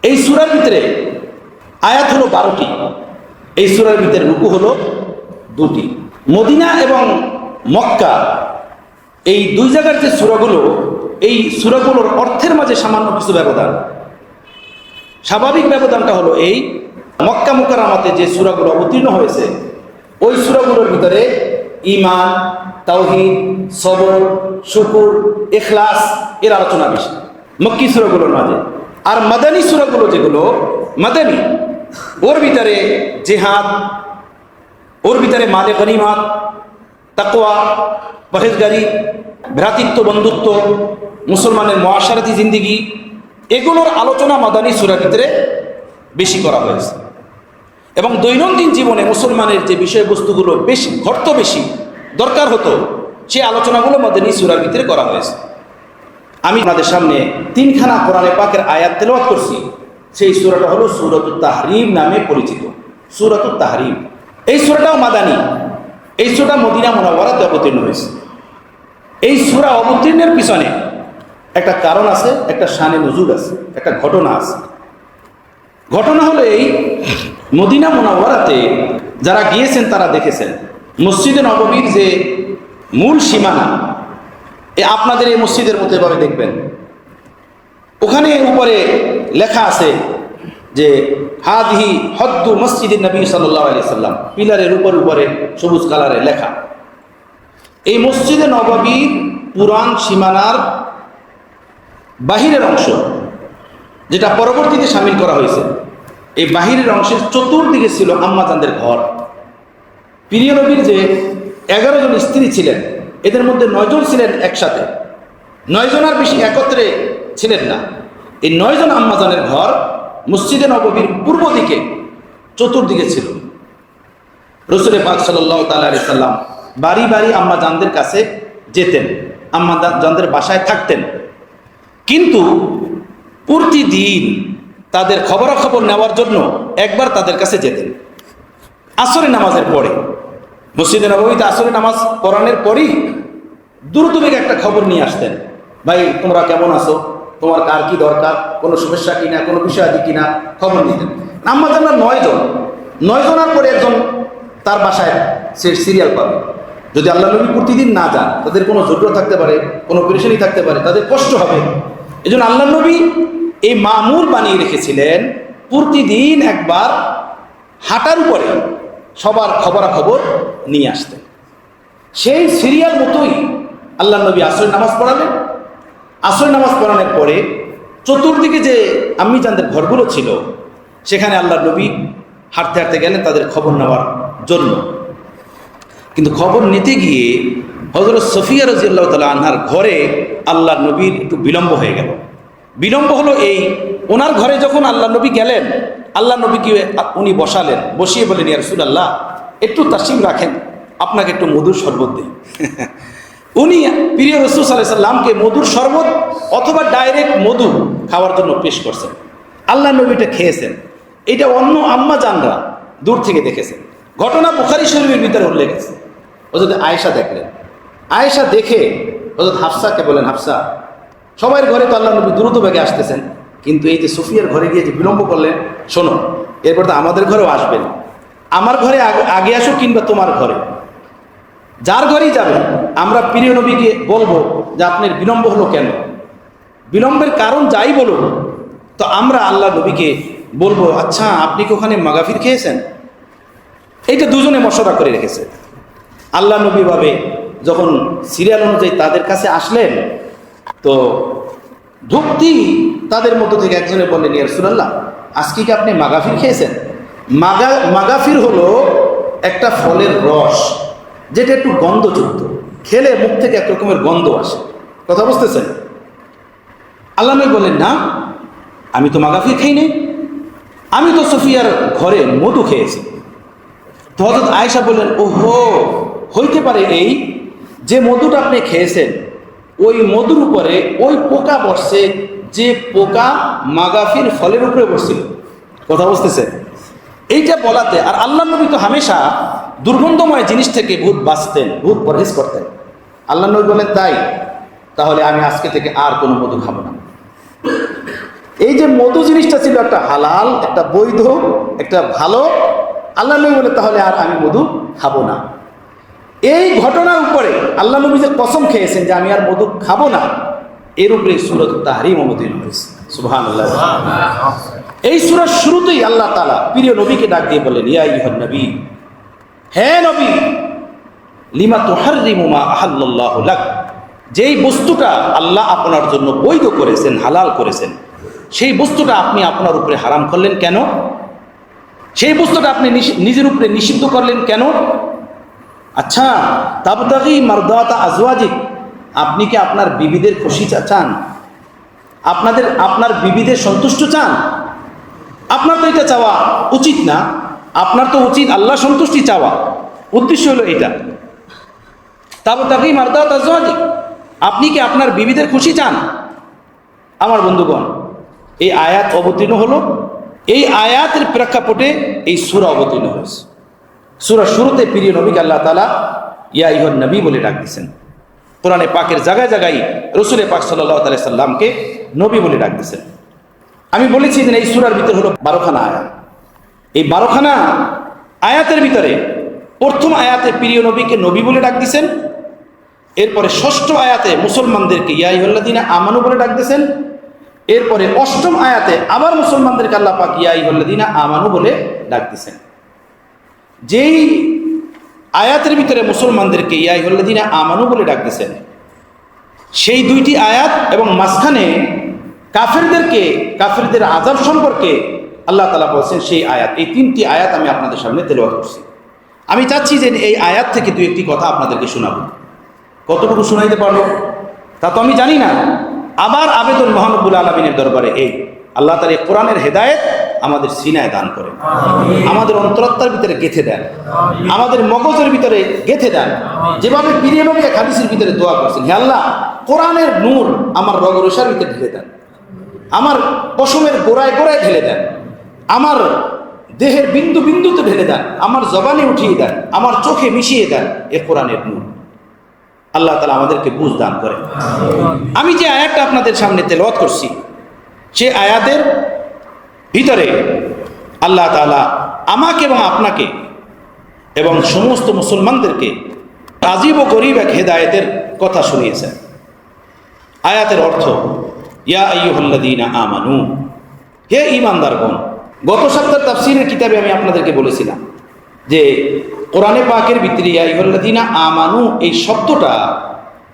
এই সূরার ভিতরে আয়াত হলো 12টি। এই সূরার ভিতরে রুকু হলো 2টি। মদিনা এবং মক্কা এই দুই জায়গার যে সূরাগুলো, এই সূরাগুলোর অর্থের মাঝে সামান্য কিছু ব্যবধান। স্বাভাবিক ব্যবধানটা হলো এই, মক্কা মুকাররমাতে যে সূরাগুলো অবতীর্ণ হয়েছে ওই সূরাগুলোর ভিতরে ঈমান, তাওহীদ, সবর, শুকুর, ইখলাস এর আলোচনা বেশি মক্কি সূরাগুলোর মাঝে। আর মাদানী সূরাগুলো যেগুলো মাদানী, ওর ভিতরে জিহাদ, ওর ভিতরে মালে গনিমাত, তাকওয়া, পরহেজগারি, ভ্রাতৃত্ব, বন্ধুত্ব, মুসলমানের মুআশারাতি জিন্দেগি, এগুলোর আলোচনা মাদানী সূরার ভিতরে বেশি করা হয়েছে। এবং দৈনন্দিন জীবনে মুসলমানের যে বিষয়বস্তুগুলো বেশি ঘটতো, বেশি দরকার হতো, সেই আলোচনাগুলো মাদানী সূরার ভিতরে করা হয়েছে। আমি আপনাদের সামনে 3খানা কোরআনে পাকের আয়াত তেলাওয়াত করছি। সেই সূরাটা হলো সূরাতুত তাহরিম নামে পরিচিত, সূরাতুত তাহরিম। এই সূরাটাও মাদানী। এই সূরাটা মদিনা মুনাওয়ারাতে অবতীর্ণ হয়েছে। এই সূরা অবতীর্ণের পিছনে একটা কারণ আছে, একটা শানে নুজুল আছে, একটা ঘটনা আছে। ঘটনা হলো এই, মদিনা মুনাওয়ারাতে যারা গিয়েছেন তারা দেখেছেন মসজিদে নববীর যে মূল সীমানা, আপনাদের এই মসজিদের মতো এভাবে দেখবেন, ওখানে উপরে লেখা আছে যে হাদিহি হদ্দু মসজিদিন নবী সাল্লাল্লাহু আলাইহি সাল্লাম, পিলারের উপরে সবুজ কালারে লেখা। এই মসজিদে নববীর পুরান সীমানার বাহিরের অংশ, যেটা পরবর্তীতে শামিল করা হয়েছে, এই বাহিরের অংশের চতুর্দিকে ছিল আম্মাজানদের ঘর। প্রিয় নবীর যে 11 জন স্ত্রী ছিলেন, এদের মধ্যে 9 জন ছিলেন একসাথে, 9 জনের বেশি একত্রে ছিলেন না। এই 9 জন আম্মাজানের ঘর মসজিদে নববীর পূর্ব দিকে চতুর্দিকে ছিল। রাসূল পাক সাল্লাল্লাহু তাআলা আলাইহি সাল্লাম বাড়ি বাড়ি আম্মাজানদের কাছে যেতেন, আম্মাজানদের বাসায় থাকতেন, কিন্তু প্রতিদিন তাদের খবরাখবর নেওয়ার জন্য একবার তাদের কাছে যেতেন আসরের নামাজের পরে। মসজিদে নববীতে আসরের নামাজ পড়ানোর পরেই দ্রুতবেগে একটা খবর নিয়ে আসতেন, ভাই তোমরা কেমন আছো, তোমার কার কি দরকার, কোনো সমস্যা কিনা, কোনো বিষয় আদি কিনা, খবর নিতেন। আম্মাজানরা 9 জন, 9 জনের পরে একজন তার বাসায় সে সিরিয়াল পাবে। যদি আল্লাহ নবী প্রতিদিন না যান, তাদের কোনো জরুরত থাকতে পারে, কোনো পেরেশানি থাকতে পারে, তাদের কষ্ট হবে। এই জন্য আল্লাহ নবী এই মামুল বানিয়ে রেখেছিলেন প্রতিদিন একবার হাঁটার উপরে সবার খবরাখবর নিয়ে আসতেন। সেই সিরিয়াল মতোই আল্লাহ নবী আসরের নামাজ পড়ালেন। আসরের নামাজ পড়ানোর পরে চতুর্দিকে যে আম্মিজানদের ঘরগুলো ছিল, সেখানে আল্লাহ নবী হাঁটতে হাঁটতে গেলেন তাদের খবর নেওয়ার জন্য। কিন্তু খবর নিতে গিয়ে হযরত সফিয়া রাদিয়াল্লাহু তাআলা আনহার ঘরে আল্লাহ নবীর একটু বিলম্ব হয়ে গেল। বিলম্ব হলো এই, ওনার ঘরে যখন আল্লাহ নবী গেলেন, আল্লাহ নবীকে উনি বসালেন, বসিয়ে বলেন, ইয়া রাসূলুল্লাহ একটু তাসিম রাখেন, আপনাকে একটু মধুর শরবত দিই। উনি প্রিয় রাসূল সাল্লাল্লাহু আলাইহি সাল্লামকে মধুর শরবত অথবা ডাইরেক্ট মধু খাওয়ার জন্য পেশ করছেন। আল্লাহ নবীটা খেয়েছেন। এটা অন্য আম্মা জানরা দূর থেকে দেখেছেন। ঘটনা বুখারী শরীফের ভিতরে উল্লেখ আছে। হযরত আয়েশা দেখলেন। আয়েশা দেখে হযরত হাফসাকে বলেন, হাফসা, সবার ঘরে তো আল্লাহ নবী দ্রুত বেগে আসতেছেন, কিন্তু এই যে সুফিয়ার ঘরে গিয়ে যে বিলম্ব করলেন, শোনো, এরপর তো আমাদের ঘরেও আসবেন। আমার ঘরে আগে আসো কিংবা তোমার ঘরে, যার ঘরেই যাবেন, আমরা প্রিয় নবীকে বলবো যে আপনার বিলম্ব হলো কেন, বিলম্বের কারণ যাই বলুন, তো আমরা আল্লাহ নবীকে বলবো, আচ্ছা আপনি কি ওখানে মাগাফির খেয়েছেন? এইটা দুজনে মশলা করে রেখেছে। আল্লাহ নবী ভাবে যখন সিরিয়াল অনুযায়ী তাদের কাছে আসলেন, তো ঢুকতি তাদের মধ্য থেকে একজনে বললেন, ইয়া রাসূলুল্লাহ, আজকে কি আপনি মাগাফির খেয়েছেন? মাগাফির হলো একটা ফলের রস, যেটা একটু গন্ধযুক্ত, খেলে মুখ থেকে এক রকমের গন্ধ আসে। কথা বুঝতেছেন? আল্লাহ নবী বললেন, না, আমি তো মাগাফির খাই নাই, আমি তো সুফিয়ার ঘরে মধু খেয়েছি। তো হযরত আয়েশা বললেন, ওহো, হইতে পারে এই যে মধুটা আপনি খেয়েছেন, ওই মধুর উপরে ওই পোকা বসছে, যে পোকা মাগাফির ফলের উপরে বসছিল। কথা বুঝতেছেন? এইটা বলাতে, আর আল্লাহ নবী তো হামেশা দুর্গন্ধময় জিনিস থেকে বহুত বাঁচতেন, বহুত পরহেজ করতেন। আল্লাহ নবী বলেন, তাই তাহলে আমি আজকে থেকে আর কোনো মধু খাবো না। এই যে মধু জিনিসটা ছিল একটা হালাল, একটা বৈধ, একটা ভালো, আল্লাহ নবী বলে তাহলে আর আমি মধু খাবো না। এই ঘটনার উপরে আল্লাহ নবী যে কসম খেয়েছেন যে আমি আর মধু খাবো না, এর উপরে সূরা তাহরীম অবতীর্ণ হয়েছে। সুবহানাল্লাহ। এই সূরার শুরুতেই আল্লাহ তাআলা প্রিয় নবীকে ডাক দিয়ে বলেন, ইয়া আইয়ুহান নবী, হে নবী, লিমা তুহাররিমু মা আহাল্লাল্লাহু লাক, যেই বস্তুটা আল্লাহ আপনার জন্য বৈধ করেছেন, হালাল করেছেন, সেই বস্তুটা আপনি আপনার উপরে হারাম করলেন কেন? সেই বস্তুটা আপনি নিজের উপরে নিষিদ্ধ করলেন কেন? আচ্ছা, তাবতাগি মারদাতা আজওয়াজিক, আপনি কি আপনার বিবিদের খুশি চান? আপনার বিবিদের সন্তুষ্ট চান? আপনার তো এটা চাওয়া উচিত না, আপনার তো উচিত আল্লাহ সন্তুষ্টি চাওয়া। উদ্দেশ্য হলো এটা, তাবতাগি মারদাতা আজওয়াজিক, আপনি কি আপনার বিবিদের খুশি চান? আমার বন্ধুগণ, এই আয়াত অবতীর্ণ হলো, এই আয়াতের প্রেক্ষাপটে এই সূরা অবতীর্ণ হয়েছে। সূরার শুরুতে প্রিয় নবীকে আল্লাহ তাআলা ইয়া আইয়ুহান নবী বলে ডাক দিয়েছেন। কোরআনে পাকের জায়গায় জায়গায় রাসূল পাক সাল্লাল্লাহু আলাইহি সাল্লামকে নবী বলে ডাক দিয়েছেন। আমি বলেছি যে এই সূরার ভিতরে হলো 12খানা আয়াত। এই 12খানা আয়াতের ভিতরে প্রথম আয়াতে প্রিয় নবীকে নবী বলে ডাক দিয়েছেন, এরপরে ষষ্ঠ আয়াতে মুসলমানদেরকে ইয়া আইয়ুহাল্লাযীনা আমানু বলে ডাক দিয়েছেন, এরপরে অষ্টম আয়াতে আবার মুসলমানদেরকে আল্লাহ পাক ইয়া আইয়ুহাল্লাযীনা আমানু বলে ডাক দিয়েছেন। যেই আয়াতের ভিতরে মুসলমানদেরকে ইয়া আইয়ুহাল্লাযীনা আমানু বলে ডাক দিয়েছেন, সেই দুইটি আয়াত এবং মাঝখানে কাফেরদের আযাব সম্পর্কে আল্লাহ তাআলা বলছেন সেই আয়াত। এই তিনটি আয়াত আমি আপনাদের সামনে তেলাওয়াত করছি। আমি চাচ্ছি যে এই আয়াত থেকে দুই একটি কথা আপনাদেরকে শোনাবো। কতটুকু শোনাইতে পারবো তা তো আমি জানি না। আবার আবেদন মহান রব্বুল আলামিনের দরবারে, এই আল্লাহ তাআলা কোরআনের হেদায়েত আমাদের সিনায় দান করেন, আমাদের অন্তরাত্মার ভিতরে গেঁথে দেন, আমাদের মগজের ভিতরে গেঁথে দেন। যেভাবে প্রিয় নবী এক হাদিসের ভিতরে দোয়া করছেন, হে আল্লাহ, কোরআনের নূর আমার রগরসার ভিতরে ঢেলে দেন, আমার পশমের গোড়ায় গোড়ায় ঢেলে দেন, আমার দেহের বিন্দু বিন্দুতে ঢেলে দেন, আমার জবানে উঠিয়ে দেন, আমার চোখে মিশিয়ে দেন এ কোরআনের নূর। আল্লাহ তাআলা আমাদেরকে বুঝ দান করেন। আমি যে আয়াতটা আপনাদের সামনে তেলাওয়াত করছি, সে আয়াতের ভিতরে আল্লাহ তাআলা আমাকে এবং আপনাকে এবং সমস্ত মুসলমানদেরকে আজীব ও গরীব এক হেদায়েতের কথা শুনিয়েছেন। আয়াতের অর্থ, ইয়া আইয়ুহাল্লাযীনা আমানু, হে ঈমানদারগণ। গত সপ্তাহের তাফসীরের কিতাবে আমি আপনাদেরকে বলেছিলাম যে কোরআনে পাকের ভিতরে ইয়া আইয়ুহাল্লাযীনা আমানু এই শব্দটা,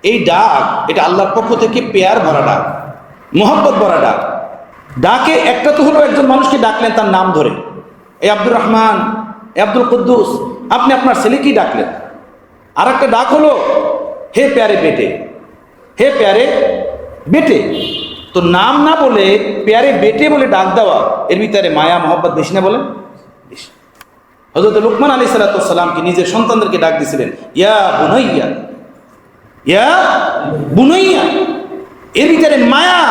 এই ডাক, এটা আল্লাহর পক্ষ থেকে পেয়ার ভরা ডাক, মোহাব্বত ভরা ডাক। ডাকে একটা তো হলো একজন মানুষকে ডাকলেন তার নাম ধরে, এই আব্দুর রহমান, এ আব্দুল কুদ্দুস, আপনি আপনার ছেলেকেই ডাকলেন। আর একটা ডাক হলো হে প্যারে বেটে, হে প্যারে বেটে। তো নাম না বলে প্যারে বেটে বলে ডাক দেওয়া, এর ভিতরে মায়া মোহাব্বত বেশি না বলেন? বেশি। হযরত লুকমান আলাইহিস সালামকে নিজের সন্তানদেরকে ডাক দিয়েছিলেন, ইয়া বুনাইয়া, ইয়া বুনাইয়া। এর ভিতরে মায়া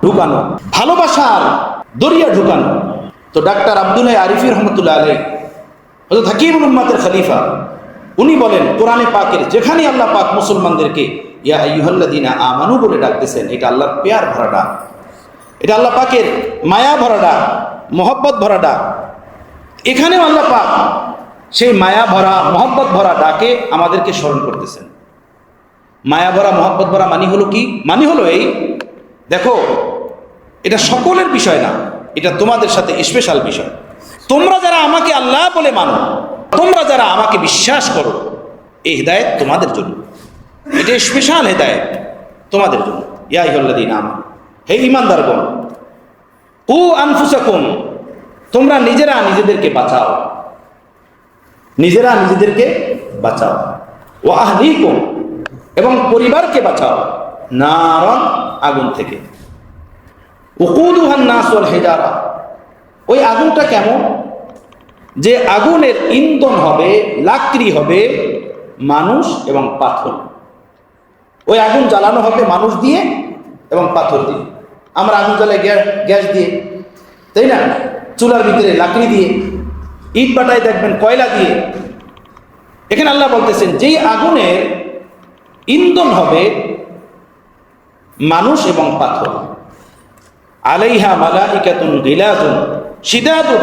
ঢুকানো, ভালোবাসার দরিয়া ঢুকানো। তো ডাক্তার আব্দুল্লাহ আরিফি রহমতুল্লাহ আলাই, হযরত হাকিমুল উম্মাতের খলিফা, উনি বলেন কোরআনে পাকের যেখানে আল্লাহ পাক মুসলমানদেরকে ইয়া আইয়ুহাল্লাযীনা আমানু বলে ডাকতেছেন, এটা আল্লাহর প্যার ভরা ডাক, এটা আল্লাহ পাকের মায়া ভরা ডাক, মহব্বত ভরা ডাক। এখানেও আল্লাহ পাক সেই মায়া ভরা মহব্বত ভরা ডাকে আমাদেরকে স্মরণ করতেছেন। মায়া ভরা মহব্বত ভরা মানি হলো কি? মানি হলো এই, দেখো এটা সকলের বিষয় না, এটা তোমাদের সাথে স্পেশাল বিষয়। তোমরা যারা আমাকে আল্লাহ বলে মানো, তোমরা যারা আমাকে বিশ্বাস করো, এই হেদায়েত তোমাদের জন্য, এটা স্পেশাল হেদায়েত তোমাদের জন্য। ইয়া আইয়ুহাল্লাযীনা আমানু, হে ঈমানদারগণ, কু আনফুসাকুম, তোমরা নিজেরা নিজেদেরকে বাঁচাও, নিজেরা নিজেদেরকে বাঁচাও। ওয়া আহলিকুম, এবং পরিবারকে বাঁচাও, নারন, আগুন থেকে। উকুদুহান নাস ওয়াল হিজারা, ওই আগুনটা কেমন? যে আগুনের ইন্ধন হবে, লাকড়ি হবে মানুষ এবং পাথর। ওই আগুন জ্বালানো হবে মানুষ দিয়ে এবং পাথর দিয়ে। আমরা আগুন জ্বালাই গ্যাস দিয়ে, তাই না? চুলার ভিতরে লাকড়ি দিয়ে, ইট বাটায় দেখবেন কয়লা দিয়ে। এখানে আল্লাহ বলতেছেন যেই আগুনের ইন্ধন হবে মানুষ এবং পাথর। আলাইহা মালাইকাতুন গিলাজুন শিদাদুন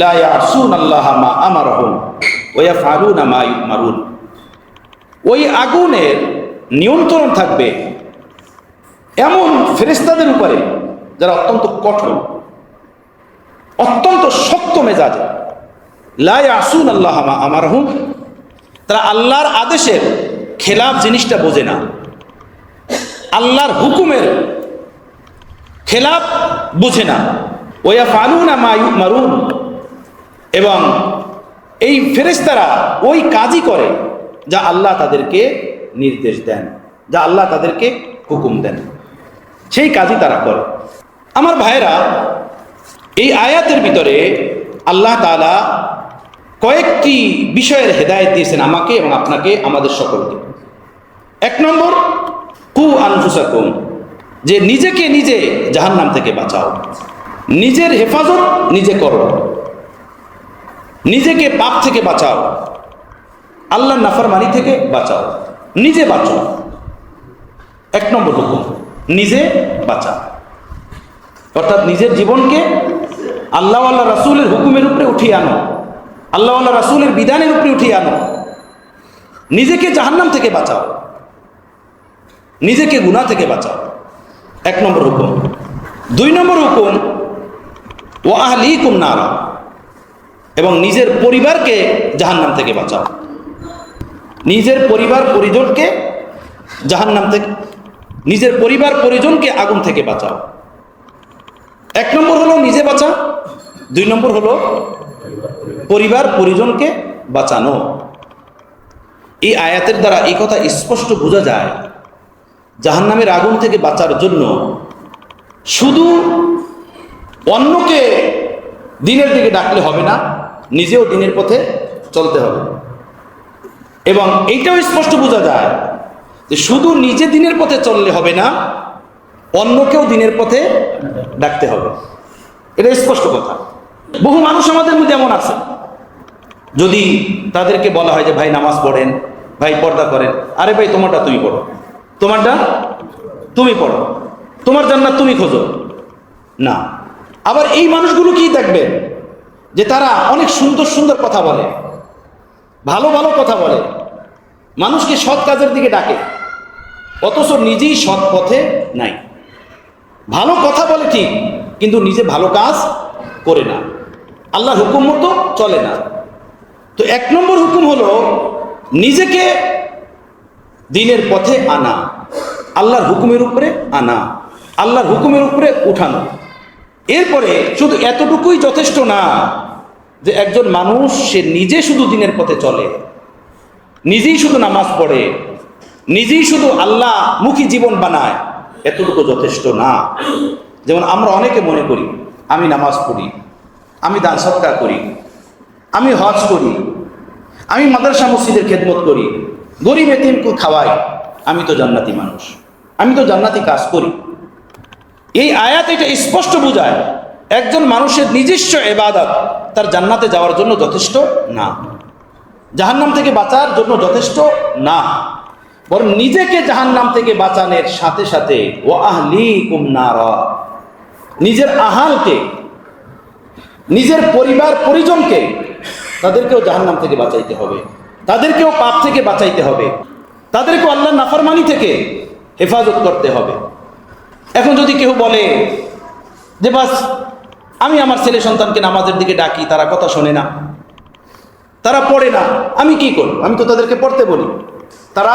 লা ইয়াসুনাল্লাহা মা আমারহুম ওয়া ইয়াফআলুনা মা ইউমারুন। ওই আগুনের নিয়ন্ত্রণ থাকবে এমন ফেরেশতাদের উপরে যারা অত্যন্ত কঠোর, অত্যন্ত শক্ত মেজাজ। লা ইয়াসুনাল্লাহা মা আমারহুম, তারা আল্লাহর আদেশের খেলাফ জিনিসটা বোঝে না, আল্লাহর হুকুমের খেলাফ বুঝে না। ওয়া ইয়াফআলুনা মা ইউমারুন, এবং এই ফেরেশতারা ওই কাজই করে যা আল্লাহ তাদেরকে নির্দেশ দেন, যা আল্লাহ তাদেরকে হুকুম দেন, সেই কাজই তারা করে। আমার ভাইরা, এই আয়াতের ভিতরে আল্লাহ তাআলা কয়েকটি বিষয়ের হেদায়েত দিয়েছেন আমাকে এবং আপনাকে, আমাদের সকলকে। এক নম্বর, কু আনফুসাকুম, যে নিজেকে নিজে জাহান্নাম থেকে বাঁচাও, নিজের হেফাজত নিজে করো, নিজেকে পাপ থেকে বাঁচাও, আল্লাহর নাফরমানি থেকে বাঁচাও, নিজে বাঁচো। এক নম্বর হুকুম, নিজে বাঁচা, অর্থাৎ নিজের জীবনকে আল্লাহ আল্লাহ রাসূলের হুকুমের উপরে উঠিয়ে আনো, আল্লাহ আল্লাহ রাসূলের বিধানের উপরে উঠিয়ে আনো, নিজেকে জাহান্নাম থেকে বাঁচাও, নিজেকে গুনাহ থেকে বাঁচাও। এক নম্বর হুকুম। দুই নম্বর হুকুম, ওয়া আহলিকুম নারা, এবং নিজের পরিবারকে জাহান্নাম থেকে বাঁচাও, নিজের পরিবার পরিজনকে জাহান্নাম থেকে, নিজের পরিবার পরিজনকে আগুন থেকে বাঁচাও। এক নম্বর হলো নিজে বাঁচা, দুই নম্বর হলো পরিবার পরিজনকে বাঁচানো। এই আয়াতের দ্বারা এই কথা স্পষ্ট বোঝা যায়, জাহান্নামের আগুন থেকে বাঁচার জন্য শুধু অন্যকে দিনের দিকে ডাকলে হবে না, নিজেও দিনের পথে চলতে হবে। এবং এইটাও স্পষ্ট বোঝা যায় যে শুধু নিজে দিনের পথে চললে হবে না, অন্যকেও দিনের পথে ডাকতে হবে। এটা স্পষ্ট কথা। বহু মানুষ আমাদের মধ্যে এমন আছে, যদি তাদেরকে বলা হয় যে ভাই নামাজ পড়েন, ভাই পর্দা করেন, আরে ভাই তোমারটা তুমি পড়ো, তোমারটা তুমি পড়ো, তোমার জান্নাত তুমি খোঁজো না। আবার এই মানুষগুলো কি দেখবেন যে তারা অনেক সুন্দর সুন্দর কথা বলে, ভালো ভালো কথা বলে, মানুষকে সৎ কাজের দিকে ডাকে, অথচ নিজেই সৎ পথে নাই। ভালো কথা বলে ঠিক, কিন্তু নিজে ভালো কাজ করে না, আল্লাহর হুকুম মতো চলে না। তো এক নম্বর হুকুম হলো নিজেকে দিনের পথে আনা, আল্লাহর হুকুমের উপরে আনা, আল্লাহর হুকুমের উপরে উঠানো। এরপরে শুধু এতটুকুই যথেষ্ট না যে একজন মানুষ সে নিজে শুধু দিনের পথে চলে, নিজেই শুধু নামাজ পড়ে, নিজেই শুধু আল্লাহ মুখী জীবন বানায়, এতটুকু যথেষ্ট না। যেমন আমরা অনেকে মনে করি আমি নামাজ পড়ি, আমি দান সৎকার করি, আমি হজ করি, আমি মাদ্রাসা মসজিদের খেদমত করি, গরিব এতিমকে খাওয়াই, আমি তো জান্নাতি মানুষ, আমি তো জান্নাতি কাজ করি। এই আয়াত এটা স্পষ্ট বোঝায় একজন মানুষের নিজস্ব ইবাদত তার জান্নাতে যাওয়ার জন্য যথেষ্ট না, জাহান্নাম থেকে বাঁচার জন্য যথেষ্ট না, বরং নিজেকে জাহান্নাম থেকে বাঁচানোর সাথে সাথে ওয়া আহলিকুম নারা, নিজের আহালকে, নিজের পরিবার পরিজনকে, তাদেরকেও জাহান্নাম থেকে বাঁচাইতে হবে, তাদেরকেও পাপ থেকে বাঁচাইতে হবে, তাদেরকেও আল্লাহর নাফরমানি থেকে হেফাজত করতে হবে। এখন যদি কেউ বলে যে বাস আমি আমার ছেলে সন্তানকে নামাজের দিকে ডাকি, তারা কথা শোনে না, তারা পড়ে না, আমি কি করব? আমি তো তাদেরকে পড়তে বলি, তারা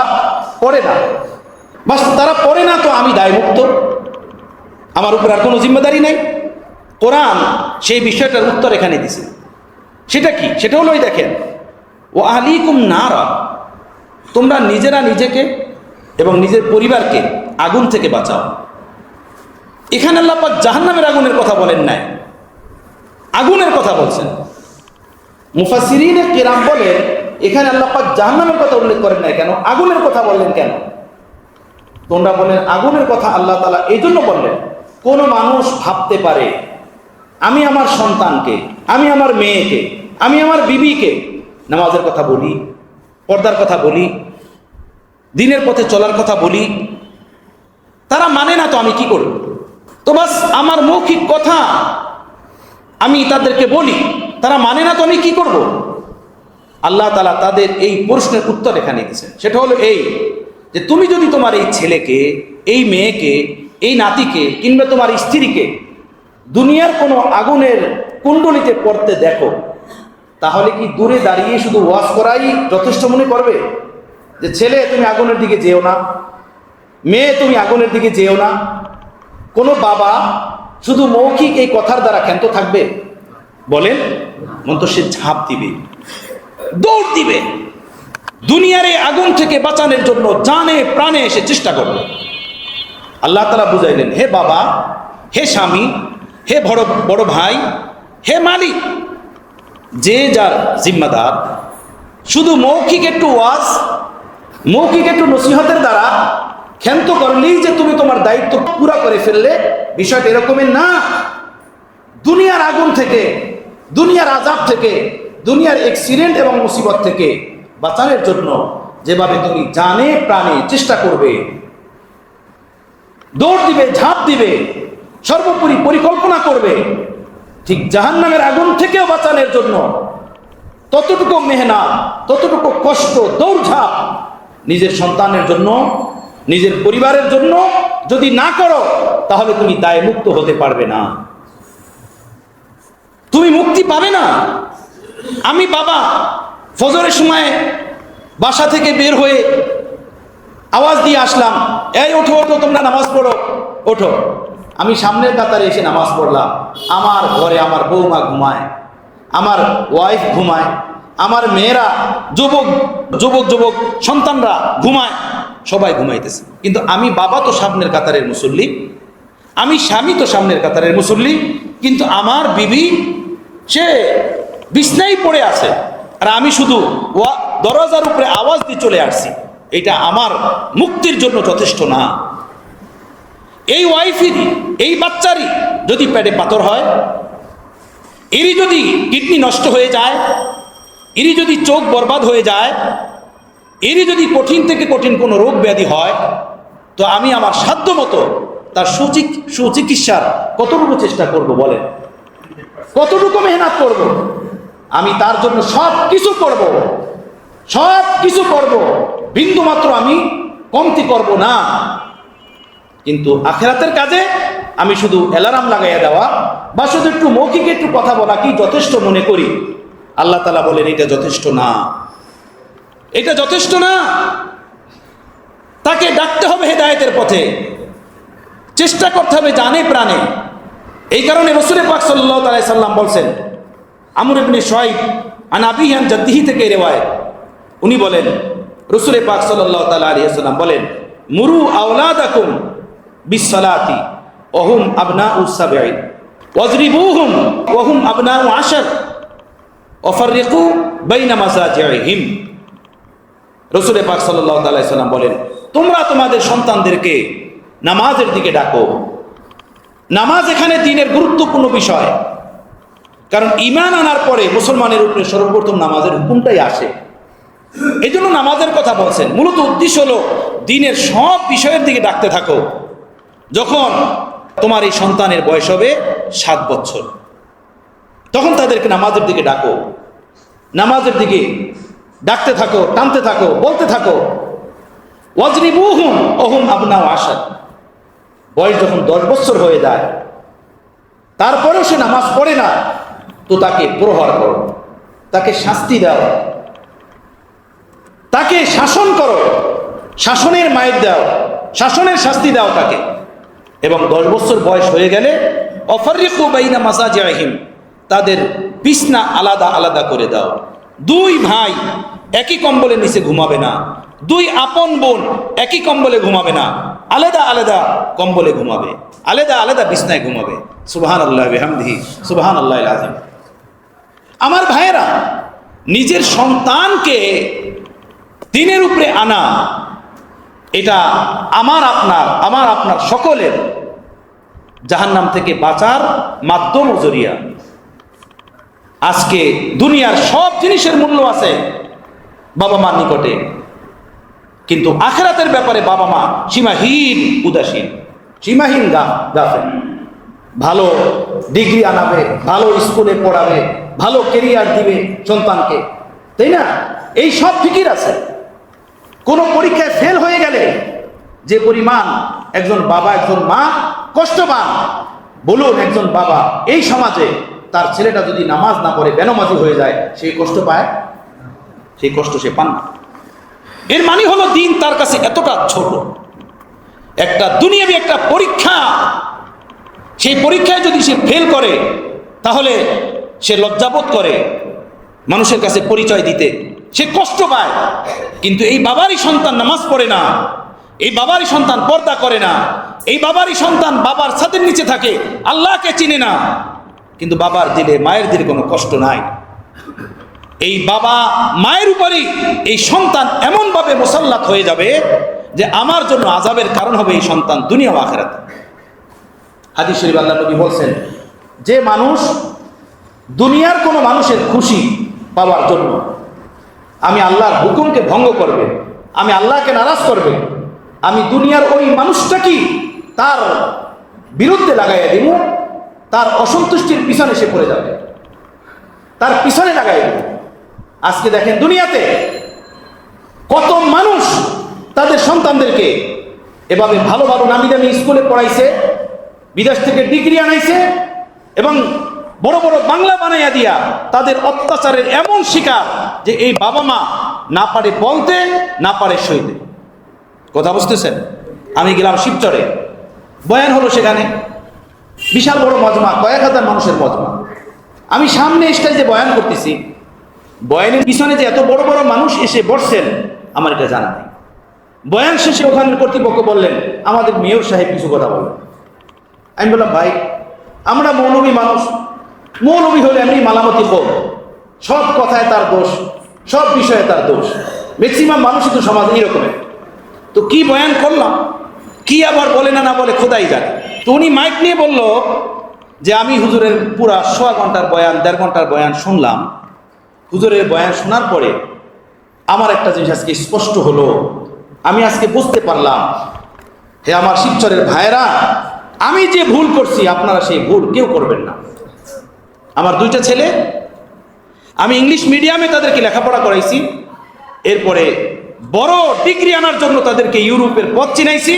পড়ে না, বাস তারা পড়ে না, তো আমি দায়মুক্ত, আমার উপর আর কোনো জিম্মেদারি নাই। কোরআন সেই বিষয়টার উত্তর এখানে দিছে। সেটা কি? সেটা হলোই দেখেন, ও আহলিকুম নারা, তোমরা নিজেরা নিজেকে এবং নিজের পরিবারকে আগুন থেকে বাঁচাও। এখানে আল্লাহ পাক জাহান্নামের আগুনের কথা বলেন নাই, আগুনের কথা বলছেন। মুফাসসিরিনে কিরাম বলেন এখানে আল্লাহ পাক জাহান্নামের কথা উল্লেখ করেন নাই কেন, আগুনের কথা বললেন কেন? তোমরা বলেন আগুনের কথা আল্লাহ তাআলা এই জন্য বললেন, কোন মানুষ ভাবতে পারে আমি আমার সন্তানকে, আমি আমার মেয়েকে, আমি আমার বিবিকে নামাজের কথা বলি, পর্দার কথা বলি, দিনের পথে চলার কথা বলি, তারা মানে না, তো আমি কি করব? তো বাস আমার মৌখিক কথা আমি তাদেরকে বলি, তারা মানে না, তো আমি কি করব? আল্লাহ তাআলা তাদের এই প্রশ্নের উত্তর এখানে দিয়েছেন। সেটা হলো এই যে তুমি যদি তোমার এই ছেলেকে, এই মেয়েকে, এই নাতিকে কিংবা তোমার স্ত্রীকে দুনিয়ার কোনো আগুনের কুণ্ডলিতে পড়তে দেখো, তাহলে কি দূরে দাঁড়িয়ে শুধু ওয়াজ করাই যথেষ্ট মনে করবে? যে ছেলে তুমি আগুনের দিকে যেও না, মেয়ে তুমি আগুনের দিকে যেও না, কোনো বাবা শুধু মৌখিক এই কথার দ্বারা ক্ষান্ত থাকবে? বলেন, মন তো সে ঝাঁপ দিবে, দৌড় দিবে, দুনিয়ার এই আগুন থেকে বাঁচানোর জন্য জানে প্রাণে এসে চেষ্টা করবে। আল্লাহ তাআলা বুঝাইলেন, হে বাবা, হে স্বামী, হে বড় ভাই, হে মালিক, যে যার জিম্মাদার, শুধু মৌখিক একটু ওয়াজ, মৌখিক একটু নসিহতের দ্বারা ক্ষান্ত করলেই যে তুমি তোমার দায়িত্ব পুরা করে ফেললে, বিষয়টা এরকমের না। দুনিয়ার আগুন থেকে, দুনিয়ার আযাব থেকে, দুনিয়ার অ্যাক্সিডেন্ট এবং মুসিবত থেকে বাঁচানোর জন্য যেভাবে তুমি জানে প্রাণে চেষ্টা করবে, দৌড় দিবে, ঝাঁপ দিবে, সর্বোপরি পরিকল্পনা করবে, ঠিক জাহান্নামের আগুন থেকেও বাঁচানোর জন্য ততটুকু মেহনত, ততটুকু কষ্ট, দৌড়ঝাঁপ নিজের সন্তানের জন্য, নিজের পরিবারের জন্য যদি না করো, তাহলে তুমি দায়মুক্ত হতে পারবে না, তুমি মুক্তি পাবে না। আমি বাবা ফজরের সময় বাসা থেকে বের হয়ে আওয়াজ দিয়ে আসলাম, এই ওঠো ওঠো, তোমরা নামাজ পড়ো, ওঠো। আমি সামনের কাতারে এসে নামাজ পড়লাম, আমার ঘরে আমার বৌমা ঘুমায়, আমার ওয়াইফ ঘুমায়, আমার মেয়েরা, যুবক যুবক যুবক সন্তানরা ঘুমায়, সবাই ঘুমাইতেছে, কিন্তু আমি বাবা তো সামনের কাতারের মুসল্লি, আমি স্বামী তো সামনের কাতারের মুসল্লি, কিন্তু আমার বিবি সে বিছনায় পড়ে আছে, আর আমি শুধু দরজার উপরে আওয়াজ দিয়ে চলে আসছি। এটা আমার মুক্তির জন্য যথেষ্ট না। এই ওয়াইফেরই, এই বাচ্চারই যদি পেটে পাথর হয়, এরই যদি কিডনি নষ্ট হয়ে যায়, এরই যদি চোখ বরবাদ হয়ে যায়, এরই যদি কঠিন থেকে কঠিন কোনো রোগ ব্যাধি হয়, তো আমি আমার সাধ্য মতো তার সুচিকিৎসার কতটুকু চেষ্টা করব? বলেন, কতটুকু মেহনত করব? আমি তার জন্য সব কিছু করব, সব কিছু করব, বিন্দুমাত্র আমি কমতি করব না। কিন্তু আখিরাতের কাজে আমি শুধু অ্যালার্ম লাগাইয়া দেওয়া বা শুধু একটু মৌখিক একটু কথা বলা কি যথেষ্ট মনে করি? আল্লাহ তাআলা বলেন এটা যথেষ্ট না, এটা যথেষ্ট না। তাকে ডাকতে হবে হেদায়েতের পথে, চেষ্টা করতে হবে জানে প্রাণে। এই কারণে রাসূল পাক সাল্লাল্লাহু আলাইহি সাল্লাম বলছেন, আমর ইবনে শুআইব আন আবিহি আন জাদ্দিহি থেকে রিওয়ায়াত, উনি বলেন, রাসূল পাক সাল্লাল্লাহু আলাইহি সাল্লাম বলেন, মুরু আওলাদাকুম বিসসালাতি ওয়া হুম আবনাউ সাবঈ ওয়াজরিবুহুম ওয়া হুম আবনাউ আশর ওয়া ফাররিকু বাইনা মাসাজিহিম। রাসূল পাক সাল্লাল্লাহু আলাইহি সাল্লাম বলেন, তোমরা তোমাদের সন্তানদেরকে নামাজের দিকে ডাকো, নামাজ এখানে দ্বীনের গুরুত্বপূর্ণ বিষয়, কারণ ঈমান আনার পরে মুসলমানের উপরে সর্বপ্রথম নামাজের হুকুমটাই আসে। এই জন্য নামাজের কথা বলছেন। মূলত উদ্দেশ্য হলো দ্বীনের সব বিষয়ের দিকে ডাকতে থাকো। যখন তোমার এই সন্তানের বয়স হবে 7 বছর, তখন তাদেরকে নামাজের দিকে ডাকো, নামাজের দিকে ডাকতে থাকো, টানতে থাকো, বলতে থাকো। ওয়াজরিবুহুম ওহুম আবনাউ আশার, বয়স যখন 10 বছর হয়ে যায়, তারপরেও সে নামাজ পড়ে না, তো তাকে প্রহার করো, তাকে শাস্তি দাও, তাকে শাসন করো, শাসনের মাইর দাও, শাসনের শাস্তি দাও তাকে। এবং 10 বছর বয়স হয়ে গেলে অফারিকু বাইনা মাসাজিহিম, তাদের বিছনা আলাদা আলাদা করে দাও। 2 ভাই একই কম্বলের নিচে ঘুমাবে না, 2 আপন বোন একই কম্বলে ঘুমাবে না, আলাদা আলাদা কম্বলে ঘুমাবে, আলাদা আলাদা বিছনায় ঘুমাবে। সুবহানাল্লাহি ওয়া বিহামদিহি সুবহানাল্লাহিল আযীম। আমার ভাইয়েরা, নিজের সন্তানকে দ্বীনের উপরে আনা, এটা আমার আপনার সকলের জাহান্নাম থেকে বাঁচার মাধ্যম ও জরিয়া। আজকে দুনিয়ার সব জিনিসের মূল্য আছে বাবা মার নিকটে, কিন্তু আখিরাতের ব্যাপারে বাবা মা সীমাহীন উদাসীন, সীমাহীন গাফেল। ভালো ডিগ্রি আনাবে, ভালো স্কুলে পড়াবে, ভালো কেরিয়ার দিবে সন্তানকে, তাই না? এই সব ফিকির আছে। কোনো পরীক্ষায় ফেল হয়ে গেলে যে পরিমাণ একজন বাবা একজন মা কষ্ট পান, বলুন একজন বাবা এই সমাজে তার ছেলেটা যদি নামাজ না পড়ে বেনামাজি হয়ে যায়, সেই কষ্ট পায়? সেই কষ্ট সে পান না। এর মানে হলো দ্বীন তার কাছে এতটা ছোট, একটা দুনিয়াবি একটা পরীক্ষা। সেই পরীক্ষায় যদি সে ফেল করে, তাহলে সে লজ্জাবোধ করে মানুষের কাছে পরিচয় দিতে, সে কষ্ট পায়। কিন্তু এই বাবারই সন্তান নামাজ পড়ে না, এই বাবারই সন্তান পর্দা করে না, এই বাবারই সন্তান বাবার ছাদের নিচে থাকে, আল্লাহকে চিনে না, কিন্তু বাবার দিলে মায়ের দিলে কোনো কষ্ট নাই। এই বাবা মায়ের উপরেই এই সন্তান এমনভাবে মুসাল্লাত হয়ে যাবে যে আমার জন্য আযাবের কারণ হবে এই সন্তান দুনিয়া ও আখিরাতে। হাদিস শরীফ আল্লাহ নবী বলছেন, যে মানুষ দুনিয়ার কোনো মানুষের খুশি পাওয়ার জন্য আমি আল্লাহর হুকুমকে ভঙ্গ করবে, আমি আল্লাহকে নারাজ করবে, আমি দুনিয়ার ওই মানুষটাকে তার বিরুদ্ধে লাগাইয়া দিব, তার অসন্তুষ্টির পিছনে সে পড়ে যাবে, তার পিছনে লাগাইয়া দিব। আজকে দেখেন দুনিয়াতে কত মানুষ তাদের সন্তানদেরকে এভাবে ভালো ভালো নামি দামি স্কুলে পড়াইছে, বিদেশ থেকে ডিগ্রি আনাইছে, এবং বড় বড় বাংলা বানাইয়া দিয়া তাদের অত্যাচারের এমন শিকার যে এই বাবা মা না পারে বলতে, না পারে সইতে। কথা বুঝতেছেন? আমি গেলাম শিবচরে, বয়ান হলো সেখানে, বিশাল বড় মজমা, কয়েক হাজার মানুষের মজমা। আমি সামনে স্টেজে বয়ান করতেছি, বয়ানের পিছনে যে এত বড় বড় মানুষ এসে বসছেন আমার এটা জানা নেই। বয়ান শেষে ওখানের কর্তৃপক্ষ বললেন, আমাদের মেয়র সাহেব কিছু কথা বললেন। আমি বললাম, ভাই আমরা মৌলবী মানুষ, মৌলবী হলে এমনি মালামতি কম, সব কথায় তার দোষ, সব বিষয়ে তার দোষ, ম্যাক্সিমাম মানুষই তো সমাজে এরকমের। তো কি বয়ান করলাম, কি আবার বলে না না বলে খোদাই জানে। তো উনি মাইক নিয়ে বলল যে আমি হুজুরের পুরা 1.5 ঘন্টার বয়ান, 1.5 ঘন্টার বয়ান শুনলাম। হুজুরের বয়ান শোনার পরে আমার একটা জিনিস আজকে স্পষ্ট হলো, আমি আজকে বুঝতে পারলাম, হে আমার শিবচরের ভাইয়েরা, আমি যে ভুল করছি আপনারা সেই ভুল কেউ করবেন না। আমার 2টা ছেলে, আমি ইংলিশ মিডিয়ামে তাদেরকে লেখাপড়া করাইছি, এরপরে বড় ডিগ্রি আনার জন্য তাদেরকে ইউরোপের পথ চিনাইছি।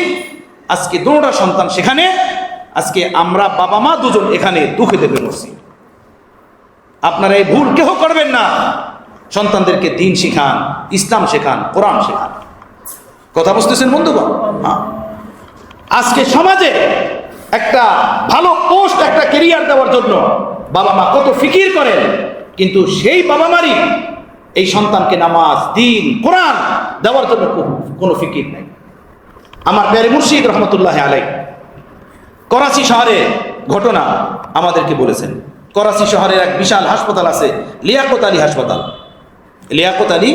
আজকে 2টা সন্তান সেখানে, আজকে আমরা বাবা মা দুজন এখানে দুঃখে দেবে মরছি। আপনারা এই ভুল কেউ করবেন না। সন্তানদেরকে দ্বীন শিখান, ইসলাম শেখান, কোরআন শেখান। কথা বুঝতেছেন বন্ধুগণ? হ্যাঁ, আজকে সমাজে একটা ভালো পোস্ট, একটা কেরিয়ার দেওয়ার জন্য বাবা মা কত ফিকির করেন, কিন্তু সেই বাবা মারই এই সন্তানকে নামাজ, দ্বীন, কোরআন দেওয়ার জন্য কোনো ফিকির নাই। আমার প্যারে মুর্শিদ রহমতুল্লাহ আলাইহি করাচি শহরে ঘটনা আমাদেরকে বলেছেন। করাচি শহরের এক বিশাল হাসপাতাল আছে, লিয়াকত আলী হাসপাতাল। লিয়াকত আলী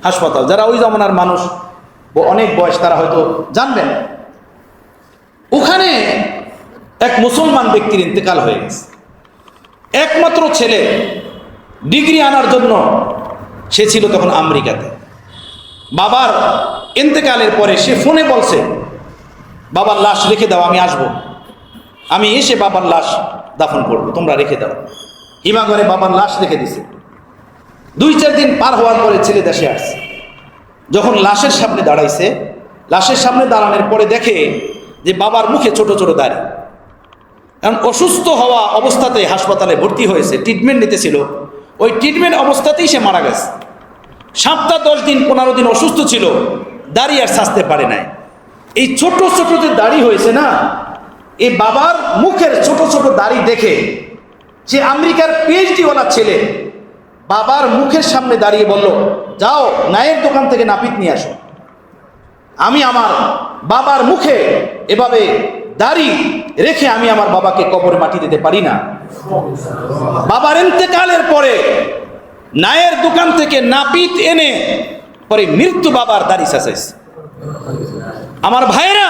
হাসপাতাল, যারা ওই জমানার মানুষ, অনেক বয়স, তারা হয়তো জানবেন। ওখানে এক মুসলমান ব্যক্তির ইন্তেকাল হয়ে গেছে। একমাত্র ছেলে ডিগ্রি আনার জন্য সে ছিল তখন আমেরিকাতে। বাবার ইন্তেকালের পরে সে ফোনে বলছে, বাবার লাশ রেখে দাও, আমি আসব, আমি এসে বাবার লাশ দাফন করবো, তোমরা রেখে দাও। হিমাগরে বাবার লাশ রেখে দিছে। 2-4 দিন পার হওয়ার পরে ছেলে দেশে আসছে। যখন লাশের সামনে দাঁড়াইছে, লাশের সামনে দাঁড়ানোর পরে দেখে যে বাবার মুখে ছোট ছোট দাড়ি। কারণ অসুস্থ হওয়া অবস্থাতে হাসপাতালে ভর্তি হয়েছে, ট্রিটমেন্ট নিতেছিল, ওই ট্রিটমেন্ট অবস্থাতেই সে মারা গেছে। 7-10 দিন 15 দিন অসুস্থ ছিল, দাড়ি আর সাজতে পারে নাই। এই ছোট ছোট যে দাড়ি হয়েছে না, এই বাবার মুখের ছোট ছোট দাড়ি দেখে যে আমেরিকার পিএইচডিওয়ালা ছেলে বাবার মুখের সামনে দাঁড়িয়ে বলল, যাও নায়ের দোকান থেকে নাপিত নিয়ে আসো, আমি আমার বাবার মুখে এভাবে দাড়ি রেখে আমি আমার বাবাকে কবরে মাটি দিতে পারি না। বাবার ইন্তেকালের পরে নায়ের দোকান থেকে নাপিত এনে পরে মৃত্যু বাবার দাড়ি সাজাইছে। আমার ভাইয়েরা,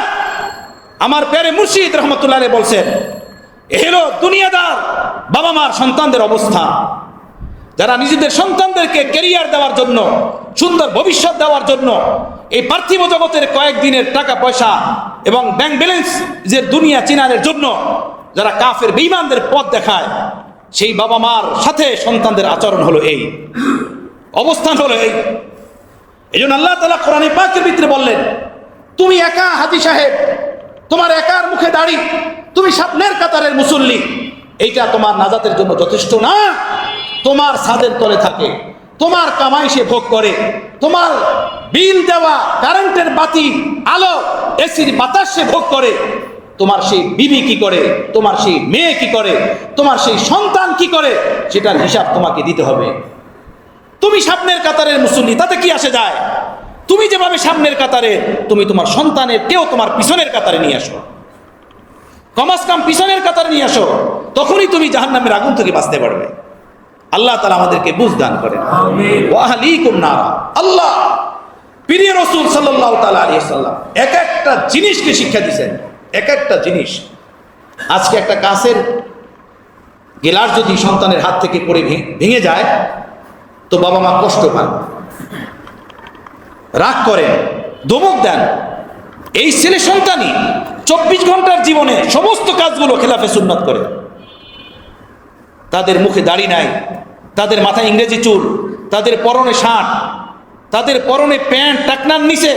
আমার প্যারে মুর্শিদ রহমতুল্লাহ আলাইহি বলছেন, এ হলো দুনিয়াদার বাবা মার সন্তানদের অবস্থা, যারা নিজেদের সন্তানদেরকে ক্যারিয়ার দেওয়ার জন্য, সুন্দর ভবিষ্যৎ দেওয়ার জন্য এই পার্থিব জগতের কয়েকদিনের টাকা পয়সা এবং ব্যাংক ব্যালেন্স যে দুনিয়া চিনারের জন্য যারা কাফের বেঈমানদের পথ দেখায়, সেই বাবা মার সাথে সন্তানদের আচরণ হলো এই, অবস্থান হলো এই। এই জন্য আল্লাহ তাআলা কোরআনে পাকের ভিতরে বললেন, তুমি একা হাজী সাহেব, তোমার একার মুখে দাড়ি, তুমি সামনের কাতারের মুসল্লি, এইটা তোমার নাজাতের জন্য যথেষ্ট না। তোমার ছাদের তলে থাকে, তোমার কামাই সে ভোগ করে, তোমার বিল দেওয়া কারেন্টের বাতি আলো এসির বাতাস সে ভোগ করে, তোমার সেই বিবি কি করে, তোমার সেই মেয়ে কি করে, তোমার সেই সন্তান কি করে, সেটার হিসাব তোমাকে দিতে হবে। তুমি সামনের কাতারের মুসল্লি, তাতে কি আসে যায়? তুমি যেভাবে সামনের কাতারে, তুমি তোমার সন্তানের কেউ তোমার পিছনের কাতারে নিয়ে আসো, কমাস কাম পিছনের কাতারে নিয়ে আসো, তখনই তুমি জাহান্নামের আগুন থেকে বাঁচতে পারবে। আল্লাহ তাআলা আমাদেরকে বুঝ দান করেন। ওয়া আহলিকুম নারা। আল্লাহ প্রিয় রাসূল সাল্লাল্লাহু তাআলা আলাইহি ওয়াসাল্লাম এক একটা জিনিসকে শিক্ষা দিয়েছেন, এক একটা জিনিস। আজকে একটা কাঁচের গ্লাস যদি সন্তানের হাত থেকে পড়ে ভেঙে যায়, তো বাবা মা কষ্ট পান, রাগ করেন, ধমক দেন। এই ছেলে সন্তানই 24 ঘন্টার জীবনে সমস্ত কাজগুলো খেলাফে সুন্নাত করে। তাদের মুখে দাড়ি নাই, তাদের মাথায় ইংরেজি চুল, তাদের পরনে শার্ট, তাদের পরনে প্যান্ট টাকনার নিচে,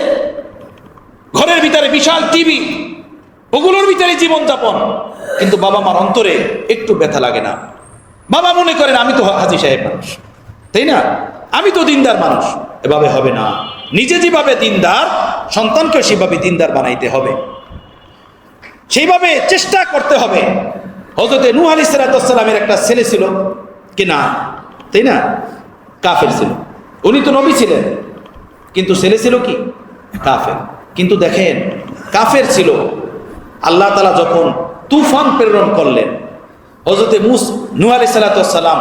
ঘরের ভিতরে বিশাল টিভি, ওগুলোর ভিতরে জীবনযাপন। কিন্তু বাবা মার অন্তরে একটু ব্যথা লাগে না। বাবা মনে করেন আমি তো হাজী সাহেব মানুষ, তাই না, আমি তো দিনদার মানুষ। এভাবে হবে না। নিজে যেভাবে দিনদার, সন্তানকেও সেভাবে দিনদার বানাইতে হবে, সেইভাবে চেষ্টা করতে হবে। হযরত নূহ আলাইহিস সালামের একটা ছেলে ছিল কি না, তাই না, কাফের ছিল। উনি তো নবী ছিলেন, কিন্তু ছেলে ছিল কি, কাফের। কিন্তু দেখেন, কাফের ছিল, আল্লাহ তাআলা যখন তুফান প্রেরণ করলেন, হযরত নূহ আলাইহিস সালাম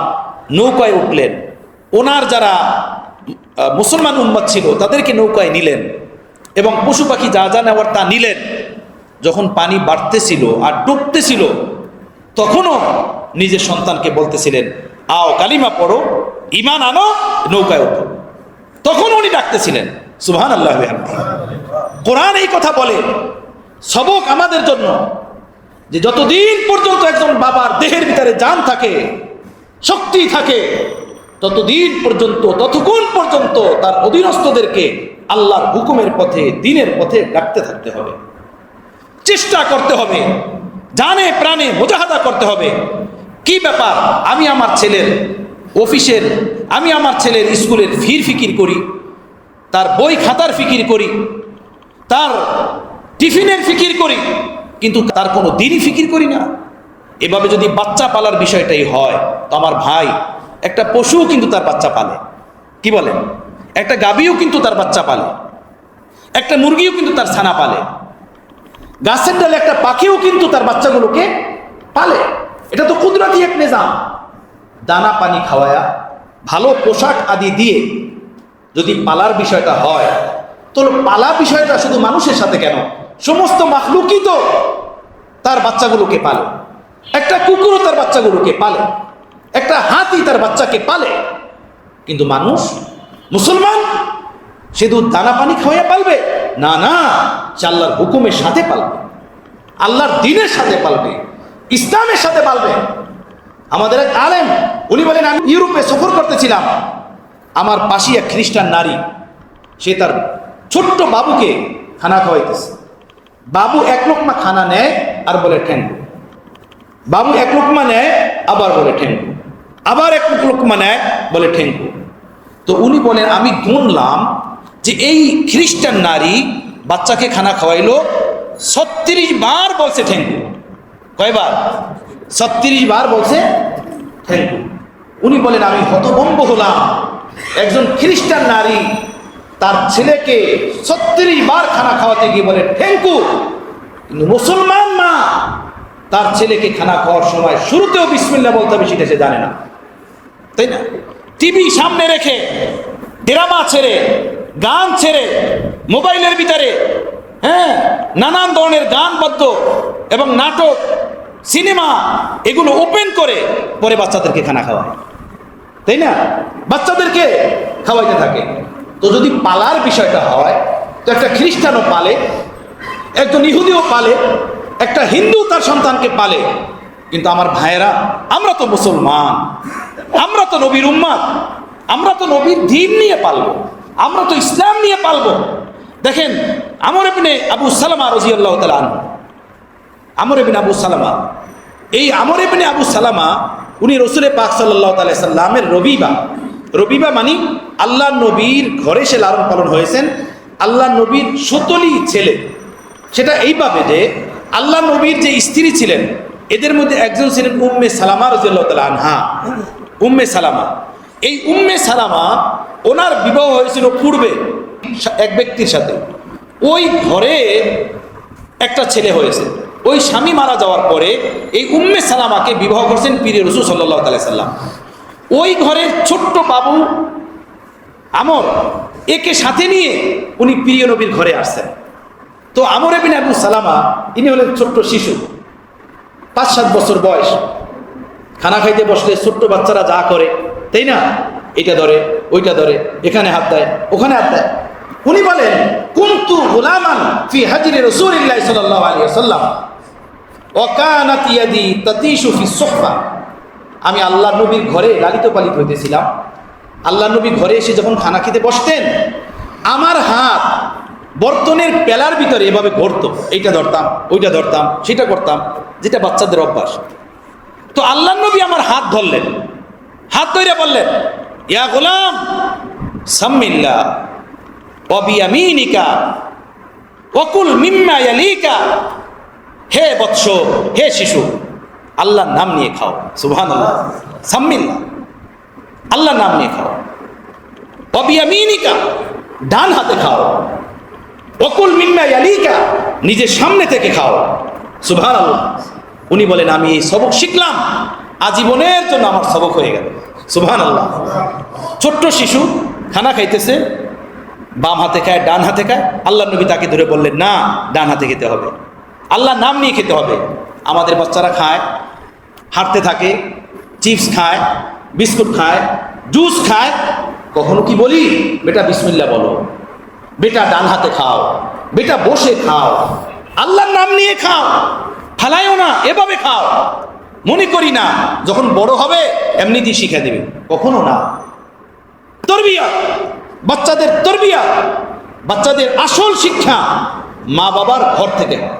নৌকায় উঠলেন, ওনার যারা মুসলমান উম্মত ছিল তাদেরকে নৌকায় নিলেন এবং পশু পাখি যা যা নেওয়ার তা নিলেন। যখন পানি বাড়তেছিল আর ডুবতেছিল, তখনও নিজের সন্তানকে বলতেছিলেন, আও কালিমা পড়ো, ঈমান আনো, নৌকায় ওঠো। তখন উনি ডাকতেছিলেন। সুবহানাল্লাহ। কোরআন এই কথা বলে, সবক আমাদের জন্য, যে যতদিন পর্যন্ত একজন বাবার দেহের ভিতরে জান থাকে, শক্তি থাকে, ততদিন পর্যন্ত, ততক্ষণ পর্যন্ত তার অধীনস্থদেরকে আল্লাহর হুকুমের পথে, দ্বীনের পথে ডাকতে থাকতে হবে, চেষ্টা করতে হবে, জানে প্রাণে মুজাহাদা করতে হবে। কি ব্যাপার, আমি আমার ছেলের অফিসের, আমি আমার ছেলের স্কুলের ফির ফিকির করি, তার বই খাতার ফিকির করি, তার টিফিনের ফিকির করি, কিন্তু তার কোনো দিনই ফিকির করি না। এভাবে যদি বাচ্চা পালার বিষয়টাই হয়, তো আমার ভাই, একটা পশুও কিন্তু তার বাচ্চা পালে, কি বলেন, একটা গাভীও কিন্তু তার বাচ্চা পালে, একটা মুরগিও কিন্তু তার ছানা পালে, গাছের ডালে একটা পাখিও কিন্তু তার বাচ্চাগুলোকে পালে। এটা তো কুদরতি এক নিজাম। দানা পানি খাওয়ায়া, ভালো পোশাক আদি দিয়ে যদি পালার বিষয়টা হয়, তো পালা বিষয়টা শুধু মানুষের সাথে কেন, সমস্ত মাখলুকই তো তার বাচ্চাগুলোকে পালে, একটা কুকুরও তার বাচ্চাগুলোকে পালে, একটা হাতি তার বাচ্চাকে পালে। কিন্তু মানুষ, মুসলমান, শুধু দানা পানি খাওয়াইয়া পালবে না, না, সে আল্লাহর হুকুমের সাথে পালবে, আল্লাহর দ্বীনের সাথে পালবে, ইসলামের সাথে পালবে। আমাদের এক আলেম, উনি বলেন, আমি ইউরোপে সফর করতেছিলাম, আমার পাশে এক খ্রিস্টান নারী, সে তার ছোট্ট বাবুকে খানা খাওয়াইতেছে। বাবু এক লোকমা খানা নেয় আর বলে ঠ্যাঙ্গু, বাবু এক লোকমা নেয় আবার বলে ঠ্যাঙ্গু, আবার এক লোকমা নেয় বলে ঠ্যাঙ্গু। তো উনি বলেন, আমি গুনলাম যে এই খ্রিস্টান নারী বাচ্চাকে খানা খাওয়াইলো 36 বার বলছে ঠ্যাঙ্গু। কয়বার? 36 বার বলছে ঠ্যাঙ্গু। উনি বলেন, আমি হতভম্ব হলাম, একজন খ্রিস্টান নারী তার ছেলেকে 36 বার খানা খাওয়াতে গিয়ে বলে ঠ্যাঙ্গু, কিন্তু মুসলমান মা তার ছেলেকে খানা খাওয়ার সময় শুরুতেও বিসমিল্লাহ বলতে হবে সেটা সে জানে না, তাই না? টিভি সামনে রেখে, ড্রামা ছেড়ে, গান ছেড়ে, মোবাইলের ভিতরে নানান ধরনের গান বাদ্য এবং নাটক, সিনেমা এগুলো ওপেন করে পরে বাচ্চাদেরকে খানা খাওয়ায়, তাই না? বাচ্চাদেরকে খাওয়াইতে থাকে। তো যদি পালার বিষয়টা হয়, তো একটা খ্রিস্টানও পালে, একজন ইহুদিও পালে, একটা হিন্দু তার সন্তানকে পালে। কিন্তু আমার ভাইয়েরা, আমরা তো মুসলমান, আমরা তো নবীর উম্মত, আমরা তো নবীর দ্বীন নিয়ে পালবো, আমরা তো ইসলাম নিয়ে পালবো। দেখেন, আমর ইবনে আবু সালামা রাদিয়াল্লাহু তাআলা আনহু, আমর ইবনে আবু সালামা, এই আমর ইবনে আবু সালামা উনি রাসূল পাক সাল্লাল্লাহু আলাইহি সাল্লামের রবিবা মানে আল্লাহ নবীর ঘরে সে লালন পালন হয়েছেন, আল্লাহ নবীর সতলী ছেলে। সেটা এইভাবে যে আল্লাহ নবীর যে স্ত্রী ছিলেন, এদের মধ্যে একজন ছিলেন উম্মে সালামা রাদিয়াল্লাহু তাআলা আনহা। উম্মে সালামা, এই উম্মে সালামা, ওনার বিবাহ হয়েছিল পূর্বে এক ব্যক্তির সাথে। ওই ঘরে একটা ছেলে হয়েছে। ওই স্বামী মারা যাওয়ার পরে এই উম্মে সালামাকে বিবাহ করছেন পীরে রাসূল সাল্লাল্লাহু আলাইহি সাল্লাম। ওই ঘরের ছোট্ট বাবু আমর, একে সাথে নিয়ে উনি প্রিয় নবীর ঘরে আসছেন। তো আমর ইবনে আবু সালামা, ইনি হলেন ছোট্ট শিশু, 5-7 বছর বয়স। খানা খাইতে বসলে ছোট্ট বাচ্চারা যা করে, তাই না? এটা ধরে, ওইটা ধরে, এখানে হাত দেয়, ওখানে হাত দেয়। উনি বলেন, কুনতু গুলামান ফি হাজরি রাসূলিল্লাহি সাল্লাল্লাহু আলাইহি ওয়াসাল্লাম ওয়া কানাত ইয়াদি তাতিশু ফি সুহফা। আমি আল্লাহ নবীর ঘরে লালিত পালিত হইতেছিলাম। আল্লাহ নবী ঘরে এসে যখন খানা খেতে বসতেন, আমার হাত বর্তনের পেলার ভিতরে এভাবে ঘুরতো, এইটা ধরতাম, ওইটা ধরতাম, সেটা করতাম, যেটা বাচ্চাদের অভ্যাস। তো আল্লাহ নবী আমার হাত ধরলেন, হাত ধরে বললেন, ইয়া গোলাম সাম্মিল্লাহ ওয়া বিয়ামিনিকা ওয়া কুল মিম্মা ইয়ালিকা। হে বৎস, হে শিশু, আল্লাহর নাম নিয়ে খাও। সুবহানাল্লাহ। সাম্মিল্লাহ, আল্লাহর নাম নিয়ে খাও। ওয়া বিয়ামিনিকা, ডান হাতে খাও। ওয়া কুল মিম্মা ইয়ালিকা, নিজের সামনে থেকে খাও। সুবহানাল্লাহ। উনি বলেন, আমি এই সবক শিখলাম, আজীবনের জন্য আমার সবক হয়ে গেল। সুবহানাল্লাহ। ছোট্ট শিশু খানা খাইতেছে, বাম হাতে খায়, ডান হাতে খায়। আল্লাহ নবী তাকে ধরে বললেন, না, ডান হাতে খেতে হবে, আল্লাহর নাম নিয়ে খেতে হবে। আমাদের বাচ্চারা খায়, হাঁটতে থাকে, চিপস খায়, বিস্কুট খায়, জুস খায়, কখনো কি বলি, বেটা বিসমিল্লাহ বলো, বেটা ডান হাতে খাও, বেটা বসে খাও, আল্লাহর নাম নিয়ে খাও, ফালাইও না, এভাবে খাও। মনে করি না যখন বড় হবে এমনিতেই শিখে দেবে, কখনো না। তরবিয়ত, বাচ্চাদের তরবিয়ত, বাচ্চাদের আসল শিক্ষা মা বাবার ঘর থেকে হয়।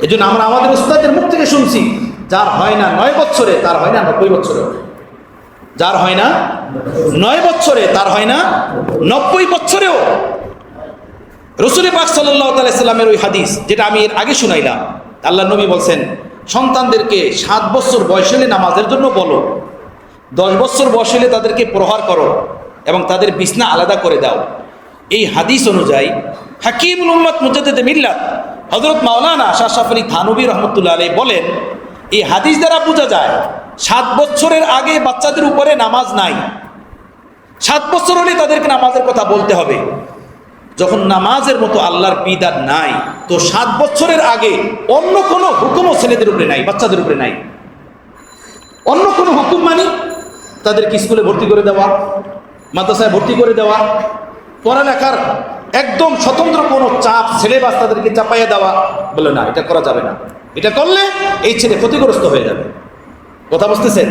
এই জন্য আমরা আমাদের উস্তাদের মুখ থেকে শুনছি, যার হয় না 9 বছরে তার হয় না 90 বছরে, যার হয় না 9 বছরে তার হয় না 90 বছরেও। রাসূল পাক সাল্লাল্লাহু আলাইহি সাল্লামের ওই হাদিস, যেটা আমি এর আগে শুনাইলাম, আল্লাহ নবী বলছেন, সন্তানদেরকে 7 বছর বয়স হলে নামাজের জন্য বলো, 10 বছর বয়স হলে তাদেরকে প্রহার করো এবং তাদের বিছনা আলাদা করে দাও। এই হাদিস অনুযায়ী হাকিমুল উম্মত মুজাদ্দিদে মিল্লাত হযরত মাওলানা শাহ আশরাফ আলী থানভী রাহমাতুল্লাহ আলাইহি বলেন, এই হাদিস দ্বারা বোঝা যায় 7 বছরের আগে বাচ্চাদের উপরে নামাজ নাই। 7 বছর হলে তাদেরকে নামাজের কথা বলতে হবে। যখন নামাজের মতো আল্লাহর বিধান নাই, তো 7 বছরের আগে অন্য কোনো হুকুমও ছেলেদের উপরে নাই, বাচ্চাদের উপরে নাই। অন্য কোনো হুকুম মানে তাদেরকে স্কুলে ভর্তি করে দেওয়া, মাদ্রাসায় ভর্তি করে দেওয়া, পড়ালেখার একদম স্বতন্ত্র কোনো চাপ, সিলেবাস তাদেরকে চাপাইয়া দেওয়া, বলে না এটা করা যাবে না, এটা করলে এই ছেলে ক্ষতিগ্রস্ত হয়ে যাবে। কথা বুঝতেছেন?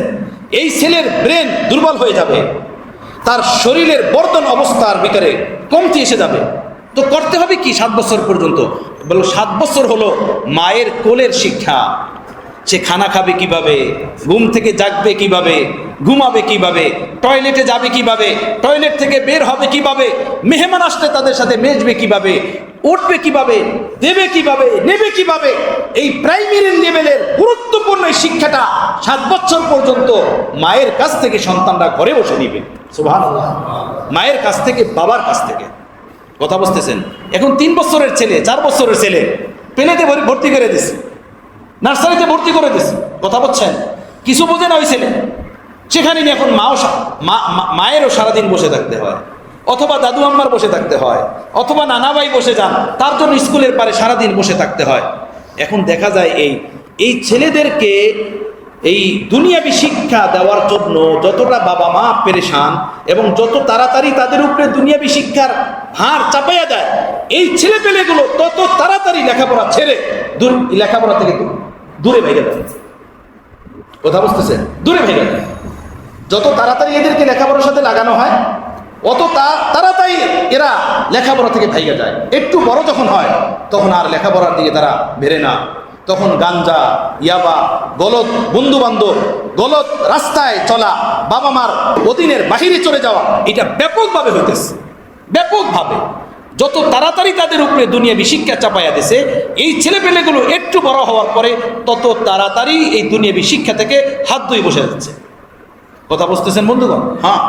এই ছেলের ব্রেন দুর্বল হয়ে যাবে, তার শরীরের বর্তন অবস্থার ভিতরে কমতি এসে যাবে। তো করতে হবে কি 7 বছর পর্যন্ত? বলো 7 বছর হলো মায়ের কোলের শিক্ষা। সে খানা খাবে কিভাবে, ঘুম থেকে জাগবে কিভাবে, ঘুমাবে কিভাবে, টয়লেটে যাবে কিভাবে, টয়লেট থেকে বের হবে কিভাবে, মেহমান আসলে তাদের সাথে মেশবে কিভাবে, উঠবে কিভাবে, দেবে কিভাবে, নেবে কিভাবে, এই প্রাইমারি লেভেলের গুরুত্বপূর্ণ এই শিক্ষাটা 7 বছর পর্যন্ত মায়ের কাছ থেকে সন্তানরা ঘরে বসে নিবে। সুবহানাল্লাহ। মায়ের কাছ থেকে, বাবার কাছ থেকে। কথা বুঝতেছেন? এখন 3 বছরের ছেলে, 4 বছরের ছেলে পেলেতে ভর্তি করে দিছে, নার্সারিতে ভর্তি করে দিছে। কথা বলছেন? কিছু বোঝে না ওই ছেলে, সেখানে নিয়ে এখন মায়েরও সারাদিন বসে থাকতে হয়, অথবা দাদু আম্মার বসে থাকতে হয়, অথবা নানা ভাই বসে যান, তার জন্য স্কুলের পারে সারাদিন বসে থাকতে হয়। এখন দেখা যায় এই ছেলেদেরকে এই দুনিয়াবী শিক্ষা দেওয়ার জন্য যতটা বাবা মা পেরেশান এবং যত তাড়াতাড়ি তাদের উপরে দুনিয়াবী শিক্ষার ভার চাপাইয়া দেয়, এই ছেলে পেলেগুলো তত তাড়াতাড়ি লেখাপড়া ছেড়ে লেখাপড়া থেকে দূরে ভেঙে দেয়। কথা বুঝতেছেন? দূরে ভেঙে দেয়। যত তাড়াতাড়ি এদেরকে লেখাপড়ার সাথে লাগানো হয়, অত তাড়াতাড়ি এরা লেখাপড়া থেকে ভেঙে যায়। একটু বড় যখন হয় তখন আর লেখাপড়ার দিকে তারা বেরে না, তখন গাঞ্জা, ইয়াবা, গলত বন্ধু বান্ধব, গলত রাস্তায় চলা, বাবা মার অধীনের বাহিরে চলে যাওয়া, এটা ব্যাপকভাবে হইতেছে। ব্যাপকভাবে যত তাড়াতাড়ি তাদের উপরে দুনিয়াবী শিক্ষা চাপাইয়া দিছে, এই ছেলেপেলেগুলো একটু বড় হওয়ার পরে তত তাড়াতাড়ি এই দুনিয়াবী শিক্ষা থেকে হাত ধুয়ে বসে যাচ্ছে। কথা বুঝতেছেন বন্ধুগণ? হ্যাঁ।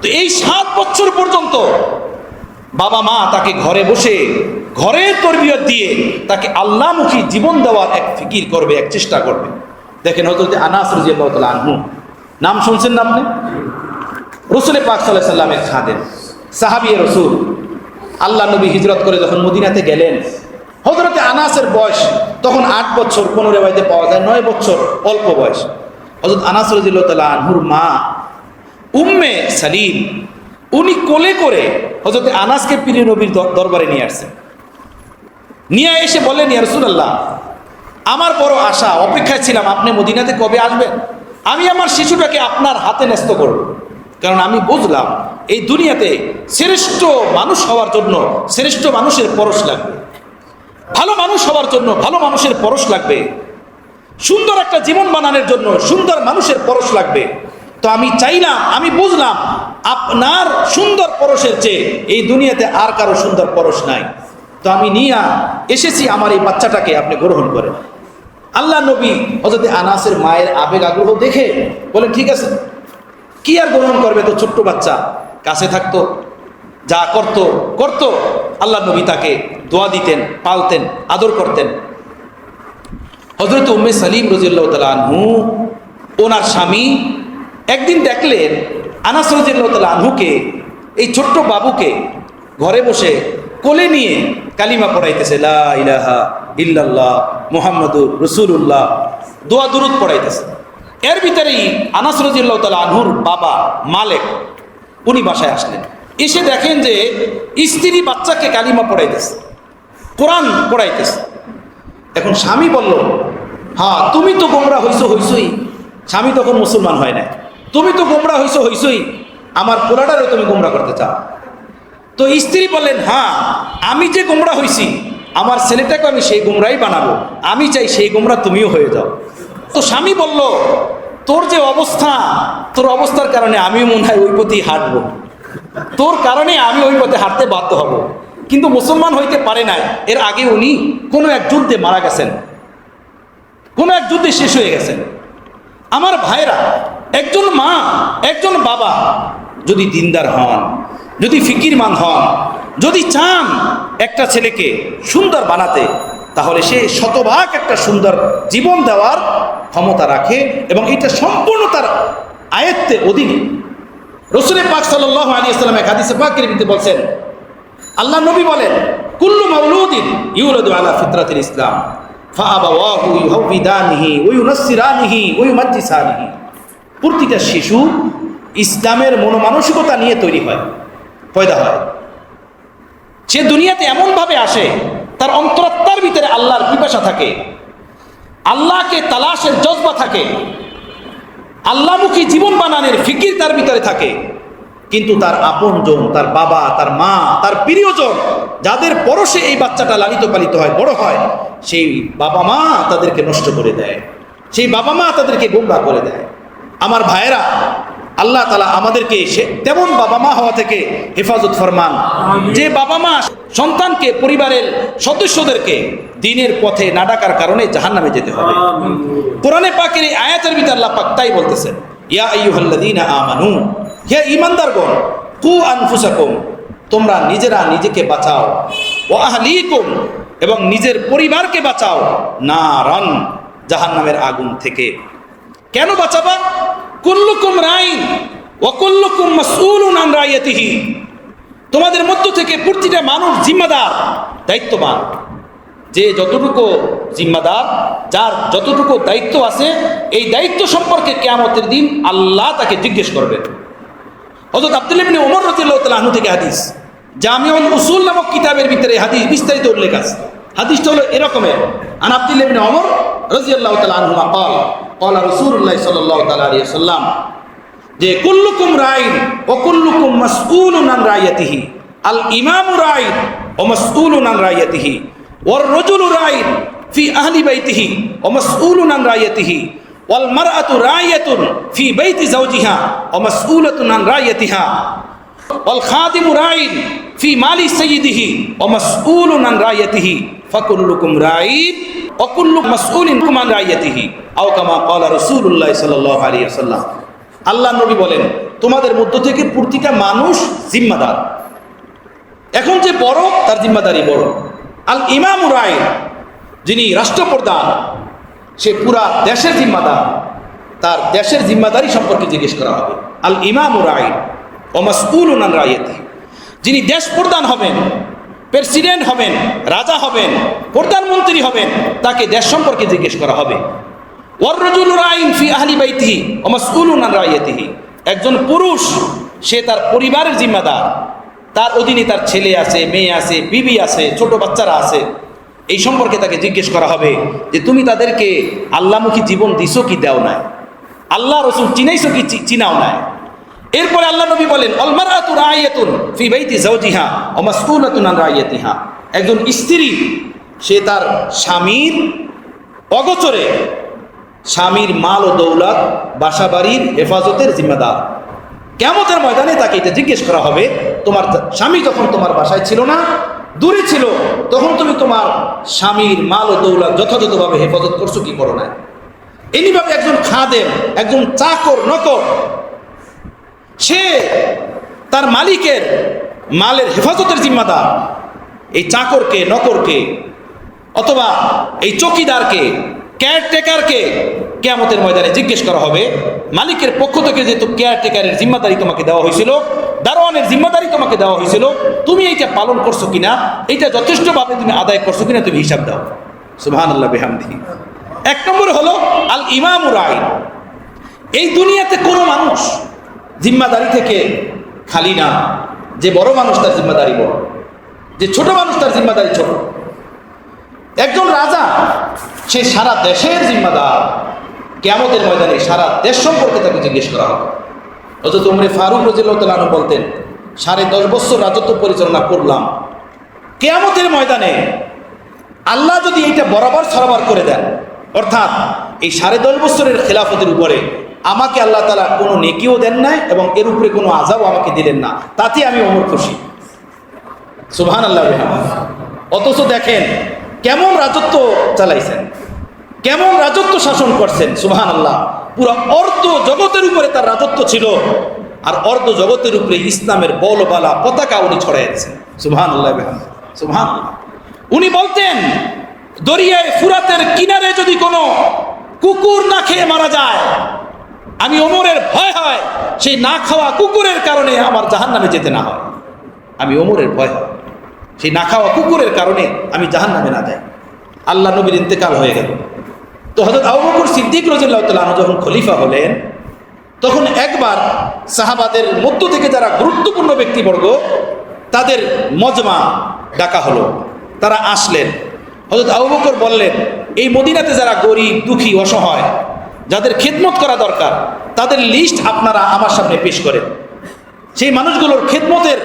তো এই 7 বছর পর্যন্ত বাবা মা তাকে ঘরে বসে, ঘরের তরবিয়ত দিয়ে তাকে আল্লাহমুখী জীবন দেওয়ার এক ফিকির করবে, এক চেষ্টা করবে। দেখেন হযরত আনাস রাদিয়াল্লাহু তাআলা আনহু, নাম শুনছেন না আপনি? রাসূল পাক সাল্লাল্লাহু আলাইহি সাল্লামের খাদেম, সাহাবী রাসূল। আল্লাহ নবী হিজরত করে যখন মদিনাতে গেলেন, হযরত আনাসের বয়স তখন 8 বছর, কোন রিওয়ায়াতে পাওয়া যায় 9 বছর, অল্প বয়স। হযরত আনাস রাদিয়াল্লাহু তাআলা আনহুর মা উম্মে সালিম, উনি কোলে করে হযরত আনাসকে প্রিয় নবীর দরবারে নিয়ে আসছেন। নিয়ে এসে বললেন, ইয়া রাসূলুল্লাহ, আমার বড় আশা, অপেক্ষায় ছিলাম আপনি মদিনাতে কবে আসবেন, আমি আমার শিশুটাকে আপনার হাতে ন্যস্ত করব। কারণ আমি বুঝলাম এই দুনিয়াতে শ্রেষ্ঠ মানুষ হওয়ার জন্য শ্রেষ্ঠ মানুষের পরশ লাগবে, ভালো মানুষ হওয়ার জন্য ভালো মানুষের পরশ লাগবে, সুন্দর একটা জীবন বানানোর জন্য সুন্দর মানুষের পরশ লাগবে। তো আমি চাইলাম, আমি বুঝলাম আপনার সুন্দর পরশের চেয়ে এই দুনিয়াতে আর কারো সুন্দর পরশ নাই। তো আমি নিয়ে এসেছি আমার এই বাচ্চাটাকে আপনি গ্রহণ করেন। আল্লাহ নবী হযরত আনাসের মায়ের আবেগ আগ্রহ দেখে বলেন, ঠিক আছে, কি আর গ্রহণ করবে, তো ছোট্ট বাচ্চা কাছে থাকতো, যা করতো। আল্লাহ নবী তাকে দোয়া দিতেন, পালতেন, আদর করতেন। হযরত উম্মে সালিম রাদিয়াল্লাহু তাআলা আনহু, ওনার স্বামী একদিন দেখলেন আনাস রাদিয়াল্লাহু তাআলা আনহুকে, এই ছোট্ট বাবুকে ঘরে বসে কোলে নিয়ে কালিমা পড়াইতেছে, লা ইলাহা ইল্লাল্লাহ মুহাম্মাদুর রাসূলুল্লাহ, দোয়া দুরূদ পড়াইতেছে। এর ভিতরেই আনাস রাদিয়াল্লাহু তাআলা আনহুর বাবা মালিক উনি বাসায় আসলেন। এসে দেখেন যে স্ত্রী বাচ্চাকে কালিমা পড়াইতেছে, কোরআন পড়াইতেছে। এখন স্বামী বলল, হ্যাঁ তুমি তো গোমরা হইছই। স্বামী তখন মুসলমান হয় না। তুমি তো গোমরা হইছই, আমার পোলাটারও তুমি গোমরা করতে চাও। তো স্ত্রী বললেন, হ্যাঁ আমি যে গোমরা হইছি, আমার ছেলেটাকে আমি সেই গোমরাই বানাবো, আমি চাই সেই গোমরা তুমিও হয়ে যাও। তো স্বামী বলল, তোর যে অবস্থা, তোর অবস্থার কারণে আমিও মনে হয় ওই পথেই হাঁটবো, তোর কারণে আমি ওই পথে হাঁটতে বাধ্য হব। কিন্তু মুসলমান হইতে পারে না। এর আগে উনি কোনো এক যুদ্ধে মারা গেছেন, কোনো এক যুদ্ধে শেষ হয়ে গেছেন। আমার ভাইরা, একজন মা, একজন বাবা যদি দিনদার হন, যদি ফিকিরমান হন, যদি চান একটা ছেলেকে সুন্দর বানাতে, তাহলে সে শতভাগ একটা সুন্দর জীবন দেওয়ার ক্ষমতা রাখে এবং এটা সম্পূর্ণ তার আয়ত্তের অধীনে। রাসূল পাক সাল্লাল্লাহু আলাইহি ওয়াসাল্লাম এক হাদিসে পাকের ভিতরে বলছেন, আল্লাহ নবী বলেন, কুল্লু মাউলুদিন ইউলাদু আলা ফিতরাতিল ইসলাম ফাআবাওয়াহু ইউহাউবিদানিহি ওয়া ইউনাসসিরানিহি ওয়া ইউমাজ্জিসানিহি। প্রতিটা শিশু ইসলামের মনোমানসিকতা নিয়ে তৈরি হয়, পয়দা হয়। সে দুনিয়াতে এমনভাবে আসে, তার অন্তরাত্মার ভিতরে আল্লাহর পিপাসা থাকে, আল্লাহকে তালাশের জজবা থাকে, আল্লাহমুখী জীবন বানানোর ফিকির তার ভিতরে থাকে। কিন্তু তার আপনজন, তার বাবা, তার মা, তার প্রিয়জন, যাদের পরশে এই বাচ্চাটা লালিত পালিত হয়, বড় হয়, সেই বাবা মা তাদেরকে নষ্ট করে দেয়, সেই বাবা মা তাদেরকে গোমরা করে দেয়। আমার ভাইয়েরা, আল্লাহ তাআলা আমাদেরকে তেমন বাবা মা হওয়া থেকে হেফাজত ফরমান, যে বাবা মা সন্তানকে, পরিবারের সদস্যদেরকে দ্বীনের পথে না ডাকার কারণে জাহান্নামে যেতে হবে। কোরআনে পাকের এই আয়াতের ভিতরে আল্লাহ পাক তাই বলতেছেন, ইয়া আইয়ুহাল্লাযীনা আমানু, হে ঈমানদারগণ, কু আনফুসাকুম, তোমরা নিজেরা নিজেকে বাঁচাও, ওয়া আহলিকুম, এবং নিজের পরিবারকে বাঁচাও, নারান, জাহান্নামের আগুন থেকে। কেন বাঁচাবা? কুল্লুকুম রাইন ওয়া কুল্লুকুম মাসউলুন আন রাইয়াতিহি, তোমাদের মধ্য থেকে প্রতিটা মানুষ জিম্মাদার, দায়িত্ববান। যে যতটুকু জিম্মাদার, যার যতটুকু দায়িত্ব আছে, এই দায়িত্ব সম্পর্কে কিয়ামতের দিন আল্লাহ তাকে জিজ্ঞেস করবেন। হযরত আব্দুল্লাহ ইবনে ওমর রাদিয়াল্লাহু তাআলা আনহু থেকে হাদিস, জামিউল উসুল নামক কিতাবের ভিতরে হাদিস বিস্তারিত উল্লেখ আছে। হাদিসটা হলো এরকমের, আন আব্দুল্লাহ ইবনে ওমর রাদিয়াল্লাহু তাআলা আনহুমা ক্বাল ক্বালা রাসূলুল্লাহ সাল্লাল্লাহু তাআলা আলাইহি ওয়াসাল্লাম, যে কুল্লুকুম রাইন ওয়া কুল্লুকুম মাসউলুন আন রাইয়াতিহি, আল ইমামু রাইন ওয়া মাসউলুন আন রাইয়াতিহি, ওয়ার রাজুলু রাইন ফি আহলি বাইতিহি ওয়া মাসউলুন আন রাইয়াতিহি, ওয়াল মারআতু রাইয়াতুন ফি বাইতি যাওজিহা ওয়া মাসউলাতুন আন রাইয়াতিহা, ওয়াল খাদিমু রাইন ফি মালি সাইয়্যিদিহি ওয়া মাসউলুন আন রাইয়াতিহি, ফাকুল্লুকুম রাইন ওয়া কুল্লুকুম মাসউলুন আন রাইয়াতিহি, আও কামা ক্বালা রাসূলুল্লাহ সাল্লাল্লাহু আলাইহি ওয়াসাল্লাম। আল্লাহ নবী বলেন, তোমাদের মধ্য থেকে প্রতিটা মানুষ জিম্মাদার। এখন যে বড়, তার জিম্মাদারি বড়। আল ইমামু রাইন, যিনি রাষ্ট্রপ্রধান, সে পুরা দেশের জিম্মাদার, তার দেশের জিম্মাদারি সম্পর্কে জিজ্ঞেস করা হবে। আল ইমামু রাইন ওয়া মাসউলুন আন রাইয়াতিহি, যিনি দেশ প্রধান হবেন, প্রেসিডেন্ট হবেন, রাজা হবেন, প্রধানমন্ত্রী হবেন, তাকে দেশ সম্পর্কে জিজ্ঞেস করা হবে। ওয়ার রাজুলু রাইন ফি আহলি বাইতিহি ওয়া মাসউলুন আন রাইয়াতিহি, একজন পুরুষ, সে তার পরিবারের জিম্মাদার, তার অধীনে তার ছেলে আছে, মেয়ে আছে, বিবি আছে, ছোট বাচ্চারা আছে। এই সম্পর্কে তাকে জিজ্ঞেস করা হবে যে তুমি তাদেরকে আল্লাহমুখী জীবন দিছো কি দাও নাই, আল্লাহ রসুল চিনাইছো কি চিনাও নাই। এরপরে আল্লাহ নবী বলেন, আল মারআতু রাইয়াতুন ফি বাইতি যাওজিহা ওয়া মাসউলাতুন আন রাইয়াতিহা, একজন স্ত্রী, সে তার স্বামীর অগোচরে স্বামীর মাল ও দৌলত, বাসা বাড়ির হেফাজতের জিম্মাদার। কিয়ামতের ময়দানে তাকে এটা জিজ্ঞেস করা হবে, তোমার স্বামী যখন তোমার বাসায় ছিল না, দূরে ছিল, তখন তুমি তোমার স্বামীর মাল ও দৌলত যথাযথভাবে হেফাজত করছো কি করো না। এমনিভাবে একজন খাদেম, একজন চাকর, নকর, সে তার মালিকের মালের হেফাজতের জিম্মাদার। এই চাকরকে, নকরকে, অথবা এই চৌকিদারকে, কেয়ারটেকারকে কিয়ামতের ময়দানে জিজ্ঞেস করা হবে, মালিকের পক্ষ থেকে যেহেতু কেয়ারটেকারের জিম্মাদারি তোমাকে দেওয়া হয়েছিল, দারোয়ানের জিম্মাদারি তোমাকে দেওয়া হয়েছিল, তুমি এইটা পালন করছো কিনা, এইটা যথেষ্টভাবে তুমি আদায় করছো কিনা, তুমি হিসাব দাও। সুবহানাল্লাহ বিহামদিহি। এক নম্বর হলো আল ইমামু রাইন। এই দুনিয়াতে কোনো মানুষ জিম্মাদারি থেকে খালি না। যে বড় মানুষ তার জিম্মাদারি বড়, যে ছোট মানুষ তার জিম্মাদারি ছোট। একজন রাজা, সে সারা দেশের জিম্মাদার। কিয়ামতের ময়দানে সারা দেশ সম্পর্কে তাকে জিজ্ঞেস করা হবে। হযরত ওমর ফারুক রাদিয়াল্লাহু তাআলা আনহু বলতেন, 10.5 বছর রাজত্ব পরিচালনা করলাম। কিয়ামতের ময়দানে আল্লাহ যদি এইটা বরাবর সরাবর করে দেন, অর্থাৎ এই 10.5 বছরের খেলাফতের উপরে আমাকে আল্লাহ তাআলা কোনো নেকিও দেন নাই এবং এর উপরে কোনো আযাবও আমাকে দিলেন না, তাতে আমি ওমর খুশি। সুবহানাল্লাহ। অথচ দেখেন কেমন রাজত্ব চালাইছেন, কেমন রাজত্ব শাসন করছেন। সুবহানাল্লাহ। পুরো অর্ধ জগতের উপরে তার রাজত্ব ছিল, আর অর্ধ জগতের উপরে ইসলামের বলবালা পতাকা উনি ছড়াইছেন। সুবহানাল্লাহ, সুবহানাল্লাহ। উনি বলতেন, দরিয়ায় ফুরাতের কিনারে যদি কোনো কুকুর না খেয়ে মারা যায়, আমি ওমরের ভয় হয় সেই না খাওয়া কুকুরের কারণে আমার জাহান্নামে যেতে না হয়। আমি ওমরের ভয় হয়। সেই না খাওয়া কুকুরের কারণে আমি জাহান্নামে না যাই। আল্লাহ নবীর ইন্তেকাল হয়ে গেল। তো হযরত আবু বকর সিদ্দিক রাদিয়াল্লাহু তাআলা আনহু যখন খলিফা হলেন, তখন একবার সাহাবাদের মধ্য থেকে যারা গুরুত্বপূর্ণ ব্যক্তিবর্গ তাদের মজমা ডাকা হলো। তারা আসলেন। হযরত আবু বকর বললেন, এই মদিনাতে যারা গরিব, দুঃখী, অসহায়, যাদের খেদমত করা দরকার, তাদের লিস্ট আপনারা আমার সামনে পেশ করেন। সেই মানুষগুলোর খেদমতের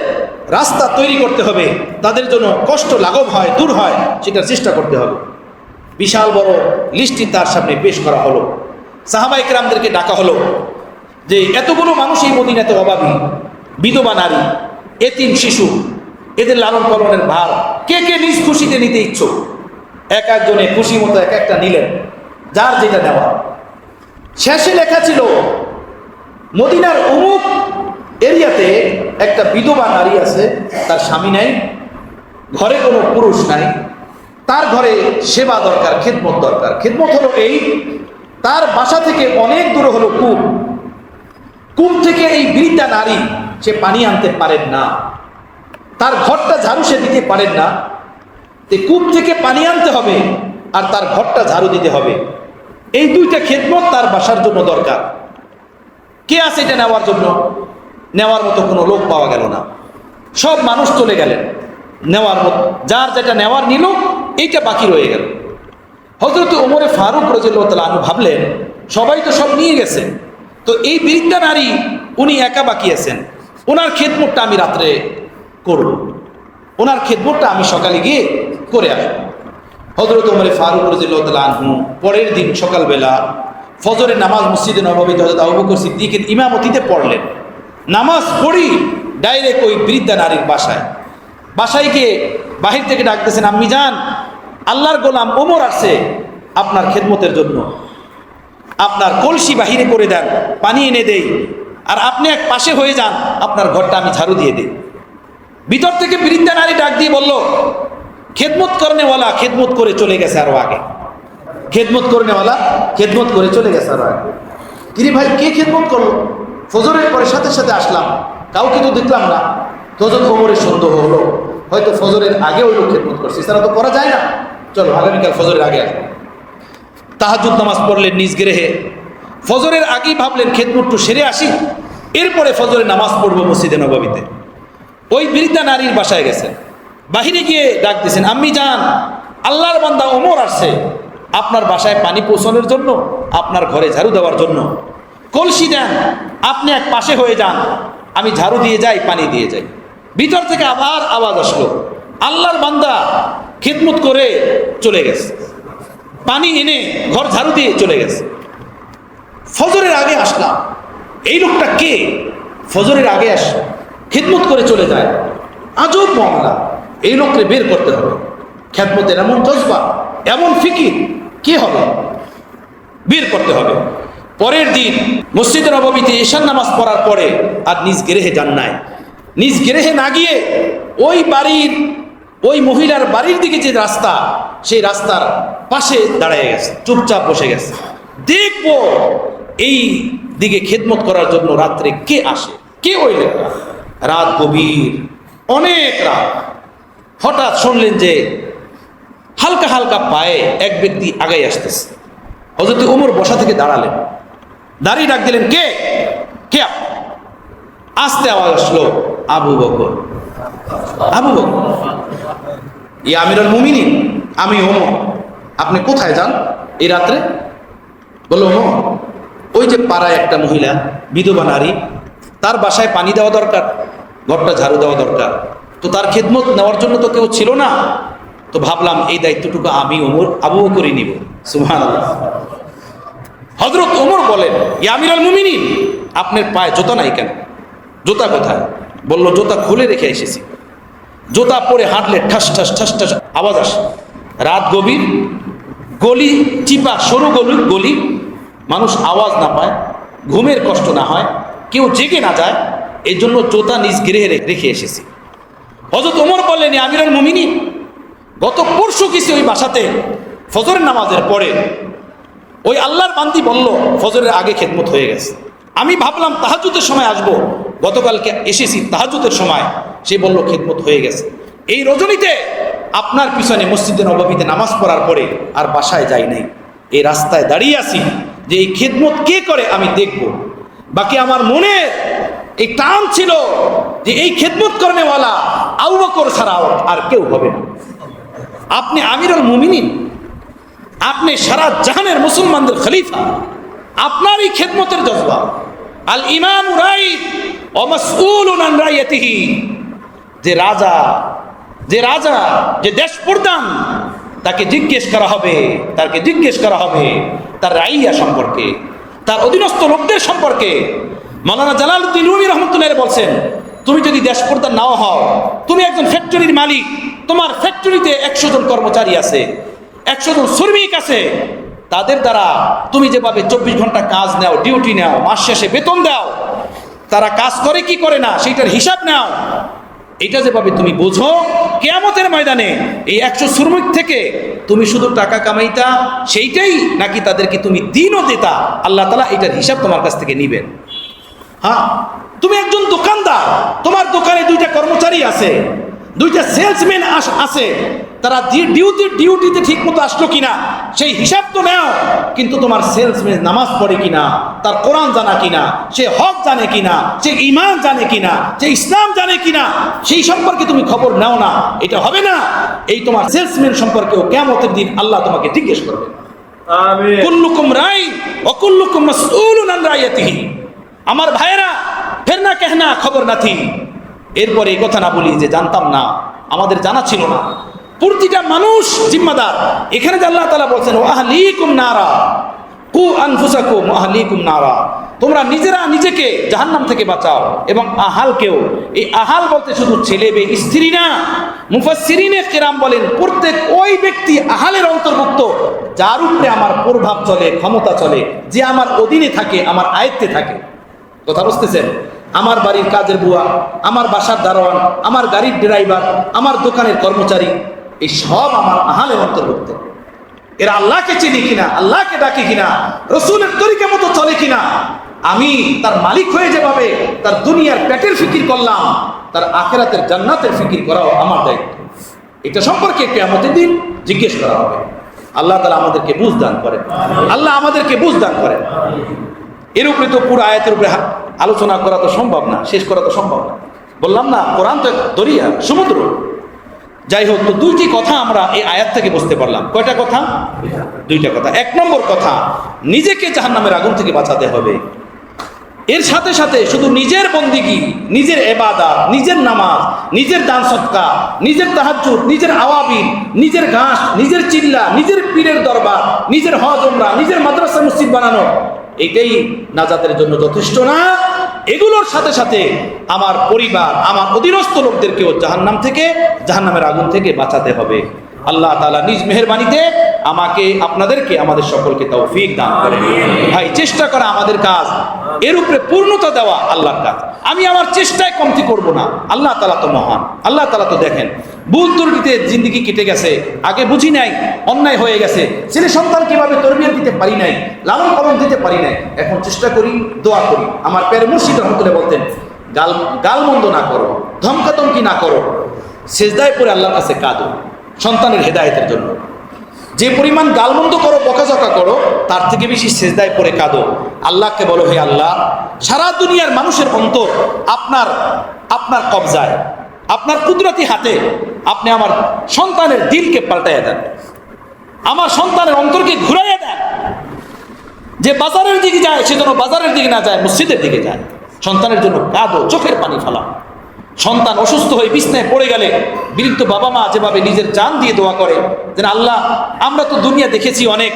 রাস্তা তৈরি করতে হবে, তাদের জন্য কষ্ট লাঘব হয়, দূর হয়, সেটার চেষ্টা করতে হবে। বিশাল বড় লিস্টটি তার সামনে পেশ করা হলো। সাহাবায়ে কেরামদেরকে ডাকা হলো যে এতগুলো মানুষ এই মদিনাতে অভাবী, বিধবা নারী, এতিম শিশু, এদের লালন পালনের ভার কে কে নিজ খুশিতে নিতে ইচ্ছুক। এক একজনে খুশি মতো এক একটা নিলেন, যার যেটা নেওয়া। শেষে লেখা ছিল মদিনার অমুক এরিয়াতে একটা বিধবা নারী আছে, তার স্বামী নাই, ঘরে কোনো পুরুষ নাই, তার ঘরে সেবা দরকার, খেদমত দরকার। খেদমত হলো এই, তার বাসা থেকে অনেক দূরে হলো কূপ, কূপ থেকে এই বৃদ্ধা নারী সে পানি আনতে পারেন না, তার ঘরটা ঝাড়ু সে দিতে পারেন না, কূপ থেকে পানি আনতে হবে আর তার ঘরটা ঝাড়ু দিতে হবে। এই দুইটা খেদমত তার বাসার জন্য দরকার। কে আছে এটা নেওয়ার জন্য? নেওয়ার মতো কোনো লোক পাওয়া গেল না। সব মানুষ চলে গেলেন নেওয়ার মতো, যার যেটা নেওয়ার নিল, এইটা বাকি রয়ে গেল। হযরত ওমরে ফারুক রাদিয়াল্লাহু তাআলা আনহু ভাবলেন, সবাই তো সব নিয়ে গেছে, তো এই বৃদ্ধা নারী উনি একা বাকি আছেন, ওনার খেদমতটা আমি রাত্রে করব, ওনার খেদমতটা আমি সকালে গিয়ে করে আসবো। হযরত ওমরে ফারুক রাদিয়াল্লাহু তাআলা আনহু পরের দিন সকালবেলা ফজরের নামাজ মসজিদে নববীতে হযরত আবু বকর সিদ্দিকের ইমামতিতে পড়লেন। নামাজ পড়ি ডাইরেক্ট ওই বৃদ্ধা নারীর বাসায় গিয়ে বাহির থেকে ডাকতেছেন, আম্মি যান, আল্লাহর গোলাম ওমর আসছে আপনার খেদমতের জন্য, আপনার কলসি বাহিরে করে দেন, পানি এনে দেই, আর আপনি এক পাশে হয়ে যান, আপনার ঘরটা আমি ঝাড়ু দিয়ে দিই। ভিতর থেকে বৃদ্ধা নারী ডাক দিয়ে বলল, খেদমত করেনেওয়ালা খেদমত করে চলে গেছে আরো আগে, খেদমত করেনেওয়ালা খেদমত করে চলে গেছে আরো আগে। কিরে ভাই, কে খেদমত করলো? ফজরের পরে সাথে সাথে আসলাম, কাউকে তো দেখলাম না। হযরত ওমরের সন্দেহ হলো, হয়তো ফজরের আগে ওই লোক খেদমত করছে, এছাড়া তো করা যায় না, চলো আগামীকাল ফজরের আগে আসবো। তাহাজ্জুদ নামাজ পড়লেন নিজ গৃহে। ফজরের আগেই ভাবলেন খেদমতটু সেরে আসি, এরপরে ফজরের নামাজ পড়বো মসজিদে নববীতে। ওই বৃদ্ধা নারীর বাসায় গেছেন, বাহিরে গিয়ে ডাক দিয়েছেন, আম্মি যান, আল্লাহর বান্দা ওমর আসছে আপনার বাসায় পানি পৌঁছানোর জন্য, আপনার ঘরে ঝাড়ু দেওয়ার জন্য। কলসি দেন, আপনি এক পাশে হয়ে যান, আমি ঝাড়ু দিয়ে যাই, পানি দিয়ে যাই। ভিতর থেকে আবার আওয়াজ আসলো, আল্লাহর বান্দা খিদমত করে চলে গেছে, পানি এনে ঘর ঝাড়ু দিয়ে চলে গেছে। ফজরের আগে আসলাম, এই লোকটা কে? ফজরের আগে আস খিদমত করে চলে যায়, আজব মামলা। এই লোককে বের করতে হবে। খেদমতের এমন জজবা, এমন ফিকির, কে হবে? বের করতে হবে। পরের দিন মসজিদে নববীতে ঈশার নামাজ পড়ার পরে আর নিজ গৃহে যান নাই। নিজ গৃহে না গিয়ে ওই বাড়ির, ওই মহিলার বাড়ির দিকে যে রাস্তা, সেই রাস্তার পাশে দাঁড়িয়ে গেছে, চুপচাপ বসে গেছে। দেখবো এই দিকে খেদমত করার জন্য রাত্রে কে আসে, কে ওই লোকটা। রাত গভীর, অনেক রাত। হঠাৎ শুনলেন যে হালকা হালকা পায়ে এক ব্যক্তি আগাই আসতেছে। হযরত ওমর বসা থেকে দাঁড়ালেন, দাঁড়িয়ে ডাক দিলেন, কে কে? আস্তে আওয়াজ আসলো, আবু বকর। আবু বকর, ইয়া আমিরুল মুমিনিন, আমি ওমর। আপনি কোথায় যান এই রাত্রে? বলল, ওমর, ওই যে পাড়ায় একটা মহিলা বিধবা নারী, তার বাসায় পানি দেওয়া দরকার, ঘরটা ঝাড়ু দেওয়া দরকার, তো তার খেদমত নেওয়ার জন্য তো কেউ ছিল না, তো ভাবলাম এই দায়িত্বটুকু আমি ওমর আবু বকরই নিব। সুবহানাল্লাহ। হযরত ওমর বলেন, ইয়া আমিরুল মুমিনিন, আপনার পায়ে জুতা নাই কেন? জুতা কোথায়? বলল, জুতা খুলে রেখে এসেছি। জুতা পরে হাঁটলে ঠাস ঠাস ঠাস ঠাস আওয়াজ আসে। রাত গভীর, গলি চিপা, সরু গলি, মানুষ আওয়াজ না পায়, ঘুমের কষ্ট না হয়, কেউ জেগে না যায়, এই জন্য জুতা নিজ গৃহে রেখে এসেছি। হযরত ওমর বললেন, ইয়া আমিরুল মুমিনিন, গত পরশু গেছি ওই বাসাতে ফজরের নামাজের পরে, ওই আল্লাহর বান্দি বলল ফজরের আগে খেদমত হয়ে গেছে। আমি ভাবলাম তাহাজ্জুদের সময় আসবো, গতকালকে এসেছি তাহাজ্জুদের সময়, সে বলল খেদমত হয়ে গেছে। এই রজনীতে আপনার পিছনে মসজিদে নববীতে নামাজ পড়ার পরে আর বাসায় যাই নাই, এই রাস্তায় দাঁড়িয়ে আছি যে এই খিদমত কে করে আমি দেখব। বাকি আমার মনে এই টান ছিল যে এই খিদমত করেনেওয়ালা আবু বকর ছাড়া আর কেউ হবে না। আপনি আমিরুল মুমিনিন, আপনি সারা জাহানের মুসলমানদের খলিফা, আপনার এই খিদমতের জজবা। আল ইমাম রাই ওয়া মাসউলুন আন রাইয়াতিহি, যে রাজা যে দেশ প্রধান, তাকে জিজ্ঞেস করা হবে তার রাইয়া সম্পর্কে, তার অধীনস্থ লোকদের সম্পর্কে। মাওলানা জালালউদ্দিন রুমি রহমতুল্লাহ বলছেন, তুমি যদি দেশ প্রধান নাও হও, তুমি একজন ফ্যাক্টরির মালিক, তোমার ফ্যাক্টরিতে 100 জন কর্মচারী আছে, 100 জন শ্রমিক আছে, তাদের দ্বারা তুমি যেভাবে 24 ঘন্টা কাজ নাও, ডিউটি নাও, মাস শেষে বেতন দাও, তারা কাজ করে কি করে না সেইটার হিসাব নাও, এটা যেভাবে তুমি বোঝো, কিয়ামতের ময়দানে এই 100 শ্রমিক থেকে তুমি শুধু টাকা কামাইতা সেইটাই, নাকি তাদেরকে তুমি দিনও দিতা, আল্লাহ তাআলা এটার হিসাব তোমার কাছ থেকে নিবেন। হ্যাঁ, তুমি একজন দোকানদার, তোমার দোকানে 2টা কর্মচারী আছে, 2টা সেলসম্যান আছে, তারা ডিউটিতে ঠিক মতো আসলো কিনা সেই হিসাব তো নাও, কিন্তু তোমার সেলসম্যান নামাজ পড়ে কিনা, তার কোরআন জানা কিনা, সে হক জানে কিনা, সে ঈমান জানে কিনা, সে ইসলাম জানে কিনা, সেই সম্পর্কে তুমি খবর নাও না, এটা হবে না। এই তোমার সেলসম্যান সম্পর্কেও কিয়ামতের দিন আল্লাহ তোমাকে জিজ্ঞেস করবে। আমিন। কুল্লুকুম রাই ওয়া কুল্লুকুম মাসউলুন আন রাইয়াতিহি। আমার ভাইয়েরা, ফের না কেহনা খবর না থি। এরপরে এই কথা না বলি যে জানতাম না, আমাদের জানা ছিল না। প্রতিটা মানুষ জিম্মাদার। এখানে যে আল্লাহ তাআলা বলছেন ওয়া আহলিকুম নারা, কু আনফুসাকুম ওয়া আহলিকুম নারা, তোমরা নিজেরা নিজেকে জাহান্নাম থেকে বাঁচাও এবং আহালকেও। এই আহাল বলতে শুধু ছেলে মেয়ে স্ত্রী না, মুফাসসিরিনে কিরাম বলেন প্রত্যেক ওই ব্যক্তি আহালের অন্তর্ভুক্ত যার উপরে আমার প্রভাব চলে, ক্ষমতা চলে, যে আমার অধীনে থাকে, আমার আয়ত্তে থাকে। কথা বুঝতেছেন? আমার বাড়ির কাজের বুয়া, আমার বাসার দারোয়ান, আমার গাড়ির ড্রাইভার, আমার দোকানের কর্মচারী, এই সব আমার আহালের অন্তর্ভুক্ত। এরা আল্লাহকে চিনি কিনা, আল্লাহকে ডাকে কিনা, রসুলের তরিকা মতো চলে কিনা, আমি তার মালিক হয়ে যেভাবে তার দুনিয়ার পেটের ফিকির করলাম, তার আখিরাতের জান্নাতের ফিকির করাও আমার দায়িত্ব। এটা সম্পর্কে কিয়ামতের দিন জিজ্ঞেস করা হবে। আল্লাহ তাআলা আমাদেরকে বুঝ দান করেন, আল্লাহ আমাদেরকে বুঝ দান করেন। এর উপরে তো পুরো আয়াতের উপরে আলোচনা করা তো সম্ভব না, শেষ করা তো সম্ভব না। বললাম না, কোরআন তো দরিয়া, সমুদ্র। যাই হোক, তো 2টি কথা আমরা এই আয়াত থেকে বুঝতে পারলাম। কয়টা কথা? 2টা কথা। 1 নম্বর কথা, নিজেকে জাহান্নামের আগুন থেকে বাঁচাতে হবে। এর সাথে সাথে শুধু নিজের বন্দিগি, নিজের ইবাদত, নিজের নামাজ, নিজের দান সদকা, নিজের তাহাজ্জুদ, নিজের আওয়াবিন, নিজের ঘাস, নিজের চিল্লা, নিজের পীরের দরবার, নিজের হজ উমরা, নিজের মাদ্রাসা মসজিদ বানানো, এটাই নাজাতের জন্য যথেষ্ট না। এগুলোর সাথে সাথে আমার পরিবার, আমার অধীনস্থ লোকদেরকেও জাহান্নাম থেকে, জাহান্নামের আগুন থেকে বাঁচাতে হবে। আল্লাহ তাআলা নিজ মেহেরবানিতে আমাকে, আপনাদেরকে, আমাদের সকলকে তৌফিক দান করেন। ভাই, চেষ্টা করা আমাদের কাজ, এর উপরে পূর্ণতা দেওয়া আল্লাহর কাজ। আমি আমার চেষ্টায় কমতি করব না। আল্লাহ তাআলা তো মহান, আল্লাহ তাআলা তো দেখেন। ভুল ত্রুটিতে জিন্দেগি কেটে গেছে, আগে বুঝি নাই, অন্যায় হয়ে গেছে, ছেলে সন্তান কিভাবে তরবিয়ত দিতে পারি নাই, লালন পালন দিতে পারি নাই, এখন চেষ্টা করি, দোয়া করি। আমার প্যারে মুর্শিদ রহমতুল্লাহ বলতেন, গালমন্দ না করো, ধমকাধমকি না করো, সেজদায় পড়ে আল্লাহর কাছে কাঁদো সন্তানের হেদায়েতের জন্য। যে পরিমাণ গালমন্দ করো, বকাঝকা করো, তার থেকে বেশি সেজদায় পড়ে কাঁদো। আল্লাহকে বলো, হে আল্লাহ, সারা দুনিয়ার মানুষের অন্তর আপনার কবজায়, আপনার কুদরতি হাতে। আপনি আমার সন্তানের দিলকে পাল্টাইয়া দেন, আমার সন্তানের অন্তরকে ঘুরাইয়া দেন। যে বাজারের দিকে যায় সে যেন বাজারের দিকে না যায়, মসজিদের দিকে যায়। সন্তানের জন্য কাঁদো, চোখের পানি ফেলাও। সন্তান অসুস্থ হয়ে বিছনায় পড়ে গেলে বৃদ্ধ বাবা মা যেভাবে নিজের জান দিয়ে দোয়া করে, যেন আল্লাহ, আমরা তো দুনিয়া দেখেছি অনেক,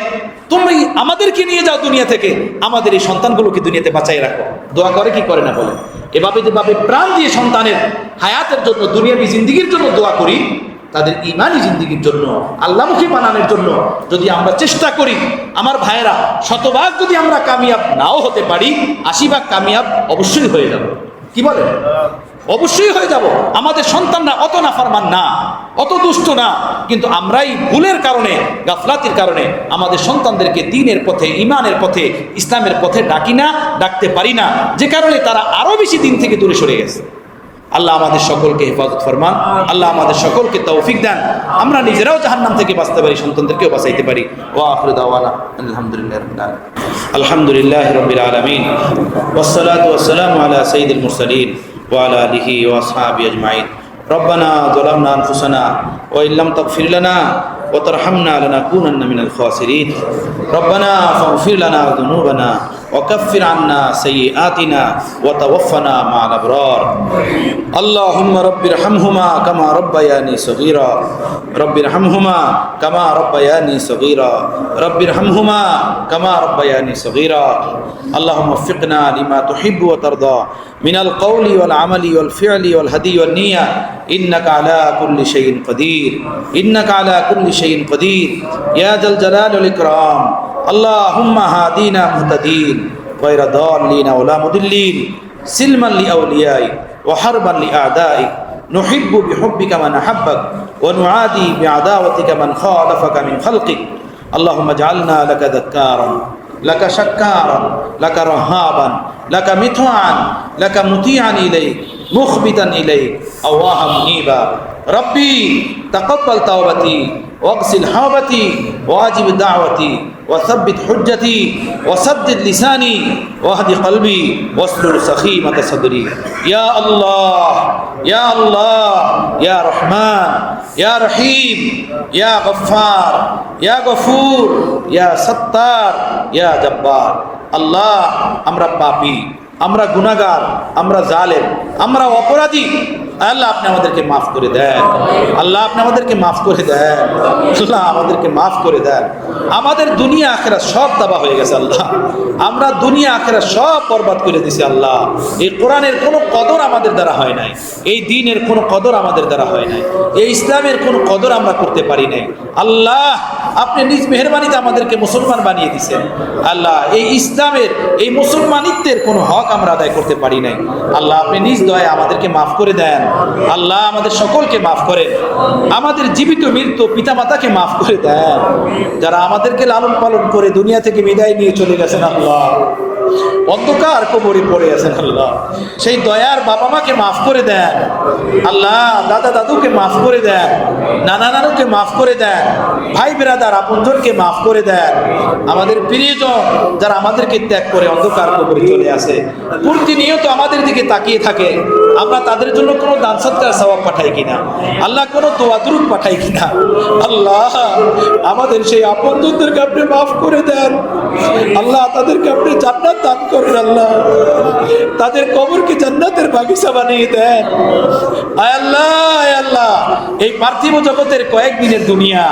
তুমি আমাদেরকে নিয়ে যাও দুনিয়া থেকে, আমাদের এই সন্তানগুলোকে দুনিয়াতে বাঁচাই রাখো। দোয়া করে কি করে না বলে? এভাবে যেভাবে প্রাণ দিয়ে সন্তানের হায়াতের জন্য, দুনিয়াবী জিন্দিগির জন্য দোয়া করি, তাদের ঈমানি জিন্দিগির জন্য, আল্লাহমুখী বানানোর জন্য যদি আমরা চেষ্টা করি, আমার ভাইয়েরা, শতভাগ যদি আমরা কামিয়াব নাও হতে পারি, 80 ভাগ কামিয়াব অবশ্যই হয়ে যাব। কি বলে? অবশ্যই হয়ে যাব। আমাদের সন্তানরা অত নাফরমান না, অত দুষ্ট না, কিন্তু আমরাই ভুলের কারণে, গাফলাতির কারণে আমাদের সন্তানদেরকে দ্বীনের পথে, ঈমানের পথে, ইসলামের পথে ডাকি না, ডাকতে পারি না, যে কারণে তারা আরো বেশি দিন থেকে দূরে সরে গেছে, আল্লাহ আমাদের সকলকে হেফাজত ফরমান, আল্লাহ আমাদের সকলকে তৌফিক দেন, আমরা নিজেরাও জাহান্নাম থেকে বাঁচতে পারি, সন্তানদেরকেও বাঁচাইতে পারি। ওয়া আখিরু দাওয়ানা আলহামদুলিল্লাহি রাব্বিল আলামিন। আলহামদুলিল্লাহি রাব্বিল আলামিন ওয়াসসালাতু ওয়াসসালামু আলা সাইয়্যিদিল মুরসালিন ওয়া আলা আলিহি ওয়া আসহাবিহি আজমাইন। ربنا ظلمنا أنفسنا وإن لم تغفر لنا وترحمنا لنكونن من الخاسرين. ربنا فاغفر لنا ذنوبنا وكفر عنا سيئاتنا وتوفنا مع الأبرار. اللهم رب ارحمهما كما ربياني صغيرا، رب ارحمهما كما ربياني صغيرا، رب ارحمهما كما ربياني صغيرا. اللهم وفقنا لما تحب وترضى من القول والعمل والفعل والهدي والنية، إنك على كل شيء قدير، إنك على كل شيء قدير يا ذا الجلال والإكرام. اللهم هادينا مهتدين غير ضالين ولا مضلين، سلما لأوليائك وحربا لأعدائك، نحب بحبك من أحبك ونعادي بعداوتك من خالفك من خلقك. اللهم اجعلنا لك ذكارا لك شكارا لك رهابا لك مطوعا لك مطيعا إليك مخبتا إليك أواها منيبا. ربي تقبل توبتي واغسل حوبتي واجب دعوتي وثبت حجتي وسدد لساني واهد قلبي واسلل سخيمة صدري. يا الله يا الله يا رحمن يا رحيم يا غفار يا غفور يا ستار يا جبار. আল্লাহ আমরা পাপী, আমরা গুনাহগার, আমরা জালেম, আমরা অপরাধী। আল্লাহ আপনি আমাদেরকে মাফ করে দেন, আল্লাহ আপনি আমাদেরকে মাফ করে দেন, আল্লাহ আমাদেরকে মাফ করে দেন। আমাদের দুনিয়া আখিরাত সব তাবাহ হয়ে গেছে আল্লাহ, আমরা দুনিয়া আখিরাত সব বরবাদ করে দিছি আল্লাহ। এই কোরআনের কোনো কদর আমাদের দ্বারা হয় নাই, এই দ্বীনের কোনো কদর আমাদের দ্বারা হয় নাই, এই ইসলামের কোনো কদর আমরা করতে পারি নাই। আল্লাহ আপনি নিজ মেহেরবানিতে আমাদেরকে মুসলমান বানিয়ে দিয়েছেন আল্লাহ। এই ইসলামের এই মুসলমানিত্বের কোনো হক আমরা আদায় করতে পারি নাই আল্লাহ। আপনি নিজ দয়া আমাদেরকে মাফ করে দেন আল্লাহ, আমাদের সকলকে মাফ করেন, আমাদের জীবিত মৃত্যু পিতামাতাকে মাফ করে দেন, যারা আমাদেরকে লালন পালন করে দুনিয়া থেকে বিদায় নিয়ে চলে গেছেন আল্লাহ, অন্ধকার কবরে পড়ে আছেন আল্লাহ, সেই দয়ার বাবা মাকে মাফ করে দেন আল্লাহ, দাদা দাদুকে মাফ করে দেন, নানা নানুকে মাফ করে দেন, ভাই বেরাদার আপনজনকে মাফ করে দেন। আমাদের প্রিয়জন যারা আমাদেরকে ত্যাগ করে অন্ধকার কবরে চলে আসে, প্রতিনিয়ত আমাদের দিকে তাকিয়ে থাকে, আমরা তাদের জন্য কোনো দান সৎকার সওয়াব পাঠাই কিনা আল্লাহ, কোনো দোয়া দুরূদ পাঠাই কিনা আল্লাহ। আমাদের সেই আপনজনদেরকে আপনি মাফ করে দেন আল্লাহ, তাদেরকে আপনি জান্নাত দান করেন আল্লাহ, তাদের কবরকে জান্নাতের বাগিচা বানিয়ে দেন। আয় আল্লাহ, আয় আল্লাহ, এই পার্থিব জগতের কয়েকদিনের দুনিয়া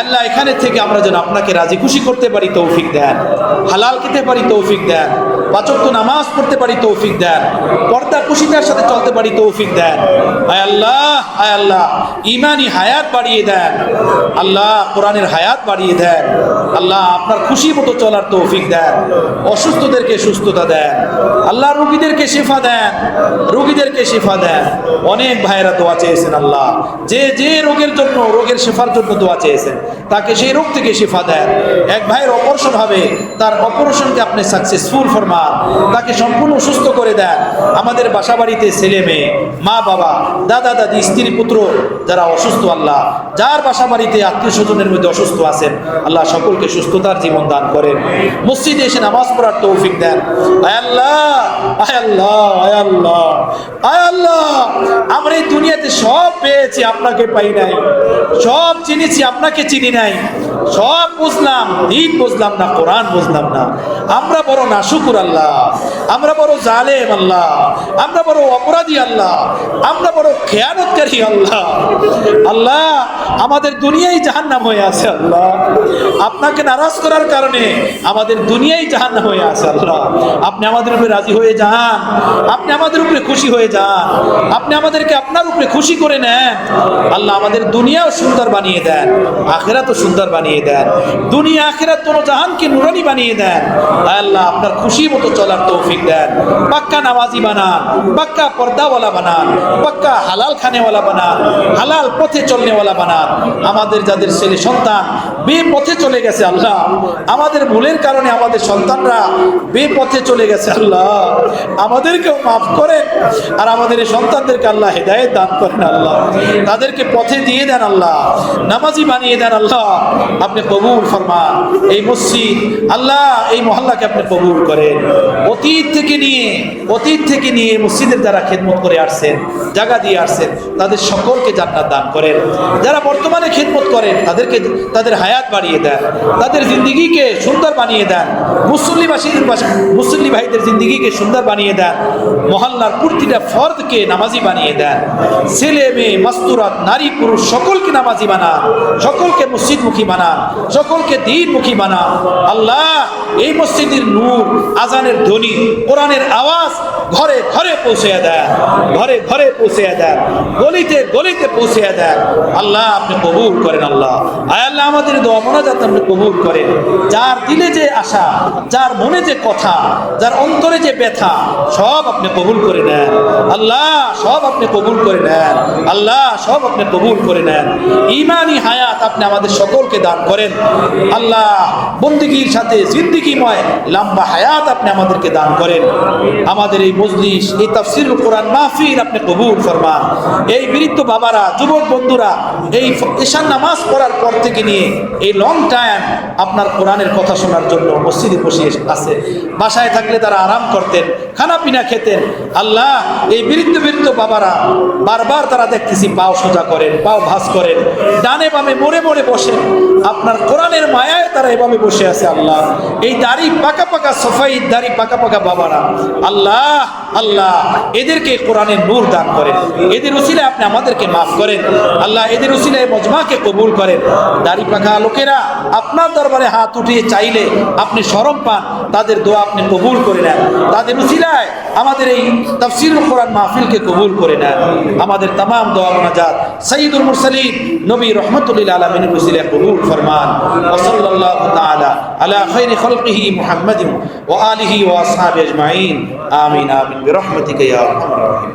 আল্লাহ, এখানে থেকে আমরা যেন আপনাকে রাজি খুশি করতে পারি তৌফিক দেন, হালাল খেতে পারি তৌফিক দেন, পাঁচ ওয়াক্ত নামাজ পড়তে পারি তৌফিক দেন, পর্দা খুশিতার সাথে চলতে পারি তৌফিক দেন। আয় আল্লাহ, আয় আল্লাহ, ইমানি হায়াত বাড়িয়ে দেন আল্লাহ, কোরআনের হায়াত বাড়িয়ে দেন আল্লাহ, আপনার খুশি মতো চলার তৌফিক দেন, অসুস্থদেরকে সুস্থতা দেন আল্লাহ, রোগীদেরকে শিফা দেন, রোগীদেরকে শিফা দেন। অনেক ভাইয়েরা দোয়া চেয়েছেন আল্লাহ, যে যে রোগের জন্য, রোগের শিফার জন্য দোয়া চেয়েছেন, তাকে সেই রোগ থেকে শিফা দেন। এক ভাইয়ের অপারেশন হবে, তার অপারেশনকে আপনি সাকসেসফুল ফরমান, তাকে সম্পূর্ণ সুস্থ করে দেন। আমাদের বাসা বাড়িতে ছেলে মেয়ে, মা বাবা, দাদা দাদি, স্ত্রী পুত্র যারা অসুস্থ আল্লাহ, যার বাসা বাড়িতে আত্মীয় স্বজনের মধ্যে অসুস্থ আছেন আল্লাহ, সকলকে সুস্থতার জীবন দান করেন, মসজিদে এসে নামাজ পড়ার তৌফিক দেন। আয় আল্লাহ, আয় আল্লাহ, আয় আল্লাহ, আয় আল্লাহ, আমরা এই দুনিয়াতে সব পেয়েছি, আপনাকে পাই নাই, সব চিনেছি, আপনাকে চিনি নাই, সব বুঝলাম, দিন বুঝলাম না, কোরআন বুঝলাম না। আমরা বড় নাশুকুর আল্লাহ, আমরা বড় জালেম আল্লাহ, আমরা বড় অপরাধী আল্লাহ, আমরা বড় খেয়ানতকারী আল্লাহ। আল্লাহ আমাদের দুনিয়াই জাহান্নাম হয়ে আছে আল্লাহ, আপনাকে নারাজ করার কারণে আমাদের দুনিয়াই জাহান্নাম হয়ে আছে আল্লাহ। আপনি আমাদের উপরে রাজি হয়ে যান, আপনি আমাদের উপরে খুশি হয়ে যান, আপনি আমাদেরকে আপনার উপরে খুশি করে নেন আল্লাহ। আমাদের দুনিয়াও সুন্দর বানিয়ে দেন, আখিরাতও সুন্দর বানিয়ে দেন, দুনিয়া আখিরাত দোনো জাহানকে নুরানি বানিয়ে দেন আল্লাহ। আপনার খুশি মতো চলার তৌফিক দেন, পাক্কা নামাজি বানান, পাক্কা পর্দাওয়ালা বানান, পাক্কা হালাল খানেওয়ালা বানান, হালাল পথে চলনেওয়ালা বানান আমাদের যাদের ছেলে সন্তান বেপথে চলে গেছে আল্লাহ, আমাদের ভুলের কারণে আমাদের সন্তানরা বেপথে চলে গেছে আল্লাহ, আমাদেরকেও মাফ করেন আর আমাদের এই সন্তানদেরকে আল্লাহ হেদায়েত দান করেন আল্লাহ, তাদেরকে পথে দিয়ে দেন আল্লাহ, নামাজি বানিয়ে দেন আল্লাহ, আপনি কবুল ফরমান। এই মসজিদ আল্লাহ, এই মহল্লাকে আপনি কবুল করেন। অতীত থেকে নিয়ে মসজিদের যারা খেদমত করে আসছেন, জায়গা দিয়ে আসছেন, তাদের সকলকে জান্নাত দান করেন। যারা বর্তমানে খেদমত করেন তাদেরকে তাদের হায়াত বাড়িয়ে দেন, তাদের জিন্দিগিকে সুন্দর বানিয়ে দেন, মুসল্লি ভাইদের জিন্দিগিকে সুন্দর বানিয়ে দেন, মহল্লার প্রতিটা ফর্দকে নামাজি বানিয়ে দেন, ছেলে মেয়ে মাস্তুরাত নারী পুরুষ সকলকে নামাজি বানান, সকলকে মসজিদমুখী বানান, সকলকে দ্বীনমুখী বানান আল্লাহ। এই মসজিদের নূর, আজানের ধ্বনি, কোরআনের আওয়াজ ঘরে ঘরে পৌঁছে দেন, ঘরে ঘরে পৌঁছে দেন, গলিতে গলিতে পৌঁছে দেন আল্লাহ। আপনি কবুল করেন আল্লাহ। আয় আল্লাহ, আমাদের দোয়া মোনাজাত আপনি কবুল করেন। যার দিলে যে আশা, যার মনে যে কথা, যার অন্তরে যে ব্যথা, সব আপনি কবুল করে নেন আল্লাহ, সব আপনি কবুল করে নেন আল্লাহ, সব আপনি কবুল করে নেন। ঈমানি হায়াত আপনি আমাদের সকলকে দান করেন আল্লাহ। বন্দেগীর সাথে জিন্দেগিময় লম্বা হায়াত আপনি আমাদেরকে দান করেন। আমাদের এই মজলিস, এই তাফসীরুল কোরআন মাহফিল আপনি কবুল ফরমান। এই বৃদ্ধ বাবারা, যুবক বন্ধুরা এই ঈশান নামাজ পড়ার পর থেকে নিয়ে এই লং টাইম আপনার কোরআনের কথা শোনার জন্য মসজিদে বসে আছে। বাসায় থাকলে তারা আরাম করতেন, খানা পিনা খেতেন আল্লাহ। এই বৃদ্ধ বাবারা বারবার তারা দেখতেছি পাও সোজা করেন, পাও ভাঁজ করেন, ডানে বামে মোড়ে মোড়ে বসেন। আপনার কোরআনের মায়ায় তারা এভাবে বসে আছে আল্লাহ। এই দাড়ি পাকা পাকা সফাই দাড়ি পাকা পাকা বাবারা আল্লাহ আল্লাহ, এদেরকে কোরআনের নূর দান করেন। এদের উসিলায় আপনি আমাদেরকে মাফ করেন আল্লাহ। এদের উসিলায় মজমাকে কবুল করেন। দাড়ি পাকা লোকেরা আপনার দরবারে হাত উঠিয়ে চাইলে আপনি শরম পান, তাদের দোয়া আপনি কবুল করে নেন। তাদের উসিলায় আমাদের এই তাফসীরুল কোরআন মাহফিলকে কবুল করে নেন। আমাদের तमाम দোয়া মুনাজাত সাইয়্যিদুল মুরসালিন নবী রাহমাতুল লিল আলামিনের উসিলায় কবুল ফরমান। ওয়া সাল্লাল্লাহু তাআলা আলা খায়রি খালকিহি মুহাম্মাদিন ওয়া আলিহি ওয়া আসহাবিহি আজমাইন। আমিন আমিন বিরহমাতিকা ইয়া আরহামার রাহিম।